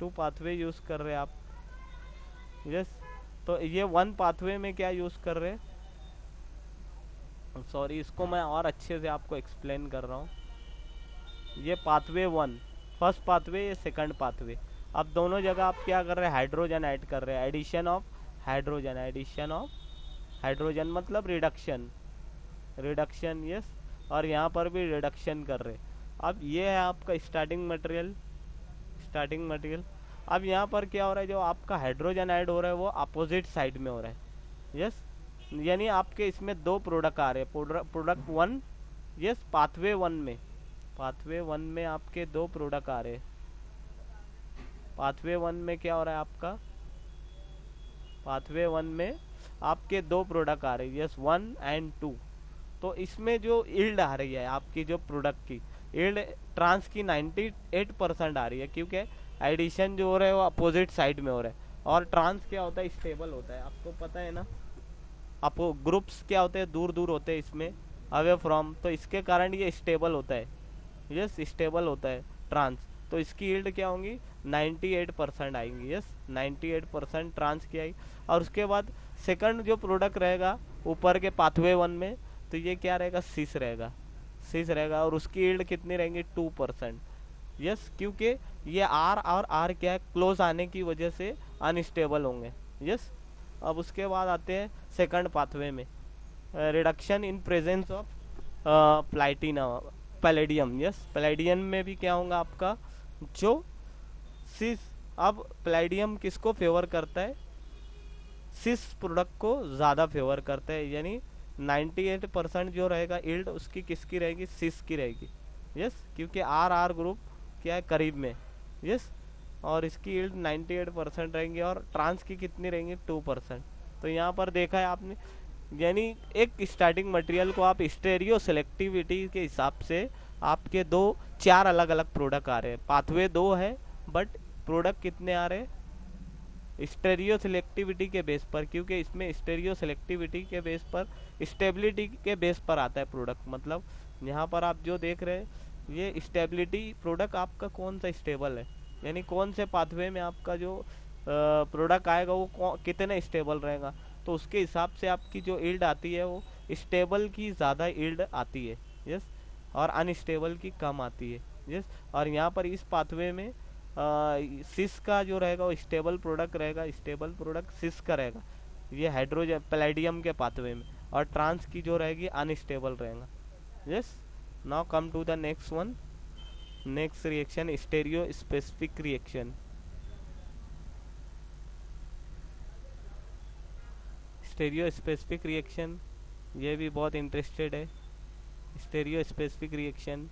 पाथवे यूज कर रहे हैं आप। यस, तो ये 1 पाथवे में क्या यूज कर रहे हैं, सॉरी, इसको मैं और अच्छे से आपको एक्सप्लेन कर रहा हूँ। ये पाथवे 1 फर्स्ट पाथवे, ये सेकंड पाथवे। अब दोनों जगह आप क्या कर रहे हैं, हाइड्रोजन ऐड कर रहे हैं, एडिशन ऑफ हाइड्रोजन मतलब रिडक्शन। यस, और यहाँ पर भी रिडक्शन कर रहे हैं। अब ये है आपका स्टार्टिंग मटेरियल। अब यहाँ पर क्या हो रहा है, जो आपका हाइड्रोजन ऐड हो रहा है वो अपोजिट साइड में हो रहा है। यस, यानी आपके इसमें 2 प्रोडक्ट आ रहे हैं, प्रोडक्ट 1, यस, पाथवे 1 में आपके 2 प्रोडक्ट आ रहे हैं। पाथवे 1 में क्या हो रहा है आपका, पाथवे 1 में आपके 2 प्रोडक्ट आ रहे हैं, यस, 1 एंड 2। तो इसमें जो यील्ड आ रही है आपकी, जो प्रोडक्ट की यील्ड ट्रांस की 98% आ रही है, क्योंकि एडिशन जो हो रहा है वो अपोजिट साइड में हो रहा है। और ट्रांस क्या होता है, स्टेबल होता है, आपको पता है ना। आपको ग्रुप्स क्या होते हैं, दूर दूर होते हैं इसमें, अवे फ्रॉम, तो इसके कारण ये स्टेबल होता है। यस, स्टेबल होता है ट्रांस, तो इसकी यील्ड क्या होंगी, 98% आएंगी। यस, 98% ट्रांस की आई। और उसके बाद सेकंड जो प्रोडक्ट रहेगा ऊपर के पाथवे 1 में, तो ये क्या रहेगा, सिस रहेगा, और उसकी यील्ड कितनी रहेंगी, 2%। यस, क्योंकि ये आर और आर क्या है, क्लोज आने की वजह से अनस्टेबल होंगे। यस, अब उसके बाद आते हैं सेकंड पाथवे में, reduction in presence of palladium. Yes, palladium में भी क्या होगा आपका, जो सिस, अब पैलेडियम किसको फेवर करता है, सिस प्रोडक्ट को ज़्यादा फेवर करता है, यानी 98% जो रहेगा यील्ड उसकी किसकी रहेगी, सिस की रहेगी। यस, क्योंकि आर ग्रुप क्या है, करीब में। यस, और इसकी यील्ड 98% रहेंगी, और ट्रांस की कितनी रहेंगी, 2%। तो यहाँ पर देखा है आपने, यानी एक स्टार्टिंग मटेरियल को आप स्टेरियो सेलेक्टिविटी के हिसाब से आपके दो चार अलग अलग प्रोडक्ट आ रहे हैं, पाथवे दो है बट प्रोडक्ट कितने आ रहे हैं, स्टेरियो सिलेक्टिविटी के बेस पर, क्योंकि इसमें स्टेरियो सिलेक्टिविटी के बेस पर, स्टेबिलिटी के बेस पर आता है प्रोडक्ट। मतलब यहाँ पर आप जो देख रहे हैं ये स्टेबिलिटी, प्रोडक्ट आपका कौन सा स्टेबल है, यानी कौन से पाथवे में आपका जो प्रोडक्ट आएगा वो कितने स्टेबल रहेगा, तो उसके हिसाब से आपकी जो यील्ड आती है वो स्टेबल की ज़्यादा यील्ड आती है, यस, और अनस्टेबल की कम आती है, यस। और यहाँ पर इस पाथवे में सिस का जो रहेगा वो स्टेबल प्रोडक्ट रहेगा, स्टेबल प्रोडक्ट सिस का रहेगा, ये हाइड्रोजन पैलेडियम के पाथवे में, और ट्रांस की जो रहेगी अनस्टेबल रहेगा, yes. Now come to the next one, next reaction stereospecific reaction. Stereospecific reaction ये भी बहुत इंटरेस्टेड है। Stereospecific reaction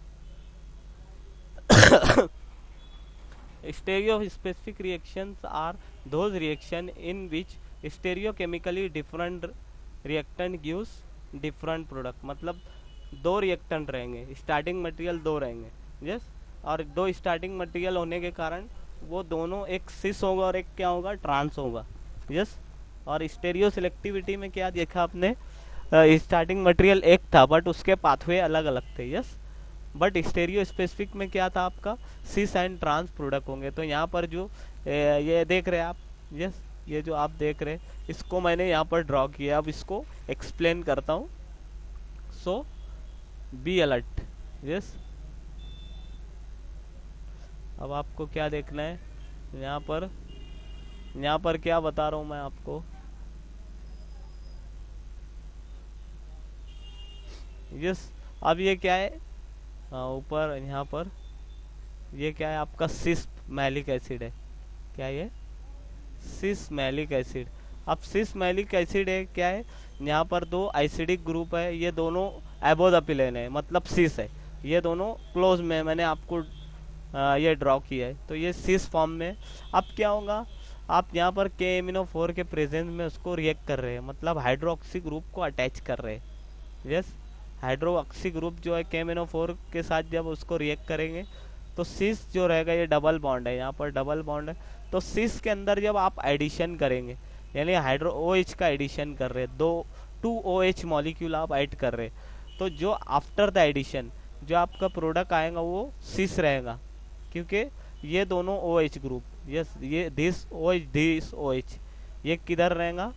stereospecific reactions are those reaction in which stereochemically different reactant gives different product। मतलब दो reactant रहेंगे, starting material दो रहेंगे, yes, और दो स्टार्टिंग मटेरियल होने के कारण वो दोनों, एक सिस होगा और एक क्या होगा, ट्रांस होगा, यस। और स्टेरियो सिलेक्टिविटी में क्या देखा आपने, स्टार्टिंग मटेरियल एक था बट उसके पाथवे अलग अलग थे, यस। बट स्टेरियो स्पेसिफिक में क्या था आपका, सिस एंड ट्रांस प्रोडक्ट होंगे। तो यहाँ पर जो ये देख रहे हैं आप, यस, ये जो आप देख रहे हैं इसको मैंने यहाँ पर ड्रॉ किया, अब इसको एक्सप्लेन करता हूँ। सो बी अलर्ट, यस। अब आपको क्या देखना है, यहाँ पर क्या बता रहा हूँ मैं आपको, यस। अब ये क्या है, ऊपर यहाँ पर ये क्या है आपका सिस मैलिक एसिड है, क्या ये सिस मैलिक एसिड। अब सिस मैलिक एसिड है क्या है, यहाँ पर दो एसिडिक ग्रुप है, ये दोनों एबोदापिलेन है, मतलब सिस है, ये दोनों क्लोज में, मैंने आपको ये ड्रॉ किया है, तो ये सिस फॉर्म में। अब क्या होगा, आप यहाँ पर KMnO4 के प्रेजेंस में उसको रिएक्ट कर रहे हैं, मतलब हाइड्रोक्सी ग्रुप को अटैच कर रहे हैं, यस। हाइड्रोक्सी ग्रुप जो है KMnO4 के साथ जब उसको रिएक्ट करेंगे तो सिस जो रहेगा, ये डबल बॉन्ड है, यहाँ पर डबल बॉन्ड है, तो सिस के अंदर जब आप एडिशन करेंगे, यानी हाइड्रो OH का एडिशन कर रहे हैं, 2 OH मॉलिक्यूल आप ऐड कर रहे हैं, तो जो आफ्टर द एडिशन जो आपका प्रोडक्ट आएगा वो सिस रहेगा, क्योंकि ये दोनों OH ग्रुप, यस, ये दिस OH ये किधर रहेगा,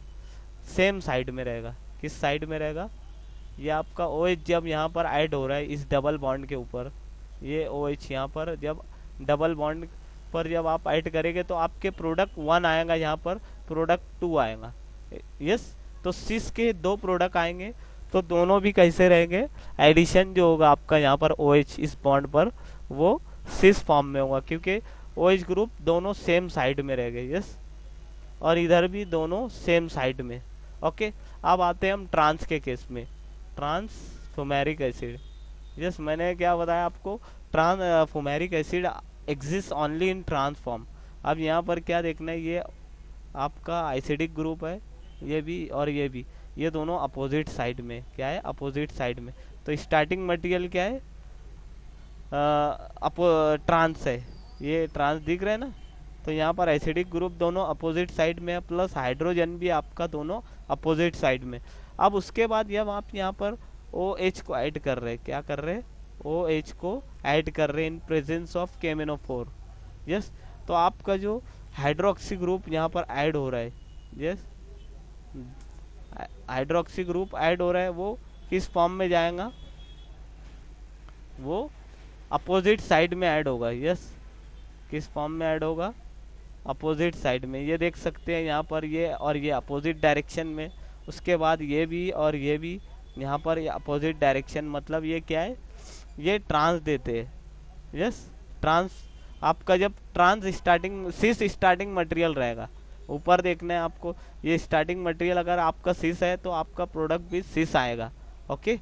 सेम साइड में रहेगा। किस साइड में रहेगा, ये आपका OH जब यहाँ पर ऐड हो रहा है इस डबल बॉन्ड के ऊपर, ये OH यहाँ पर जब डबल बॉन्ड पर जब आप ऐड करेंगे तो आपके प्रोडक्ट 1 आएगा, यहाँ पर प्रोडक्ट 2 आएगा, यस। तो सिस के दो प्रोडक्ट आएंगे, तो दोनों भी कैसे रहेंगे, एडिशन जो होगा आपका यहाँ पर OH इस बॉन्ड पर वो सिस फॉर्म में होगा, क्योंकि OH ग्रुप दोनों सेम साइड में रहेंगे, यस, और इधर भी दोनों सेम साइड में, ओके। अब आते हैं हम ट्रांस के केस में, ट्रांस फुमेरिक एसिड, यस। मैंने क्या बताया आपको, trans fumaric acid exist only in trans form. अब यहाँ पर क्या देखना है, ये आपका एसिडिक ग्रुप है, ये भी और ये भी, ये दोनों अपोजिट साइड में, क्या है, अपोजिट साइड में। तो स्टार्टिंग मटेरियल क्या है, ट्रांस है, ये ट्रांस दिख रहा है ना, तो यहाँ पर एसिडिक ग्रुप दोनों अपोजिट साइड में है, प्लस हाइड्रोजन भी आपका दोनों अपोजिट साइड में। अब उसके बाद जब आप यहाँ पर OH को ऐड कर रहे हैं, क्या कर रहे हैं, OH को ऐड कर रहे हैं in presence of KMnO4, yes, तो आपका जो हाइड्रोक्सी ग्रुप यहाँ पर ऐड हो रहा है, यस, हाइड्रोक्सी ग्रुप ऐड हो रहा है, वो किस फॉर्म में जाएगा, वो अपोजिट साइड में ऐड होगा, यस। किस फॉर्म में ऐड होगा, अपोजिट साइड में, ये देख सकते हैं यहाँ पर, ये और ये अपोजिट डायरेक्शन में, उसके बाद ये भी और ये भी यहाँ पर अपोजिट डायरेक्शन, मतलब ये क्या है, ये ट्रांस देते हैं, यस। ट्रांस आपका जब ट्रांस स्टार्टिंग सिस स्टार्टिंग मटेरियल रहेगा, ऊपर देखना है आपको, ये स्टार्टिंग मटेरियल अगर आपका सिस है तो आपका प्रोडक्ट भी सिस आएगा, ओके।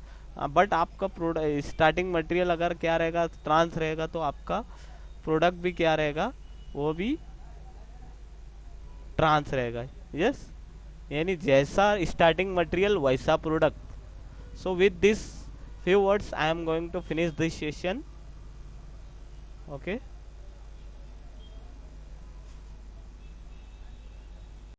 बट आपका प्रोडक्ट स्टार्टिंग मटेरियल अगर क्या रहेगा, ट्रांस रहेगा, तो आपका प्रोडक्ट भी क्या रहेगा, वो भी ट्रांस रहेगा, यस। यानी जैसा स्टार्टिंग मटेरियल वैसा product. So with this few words I am going to finish this session. Okay.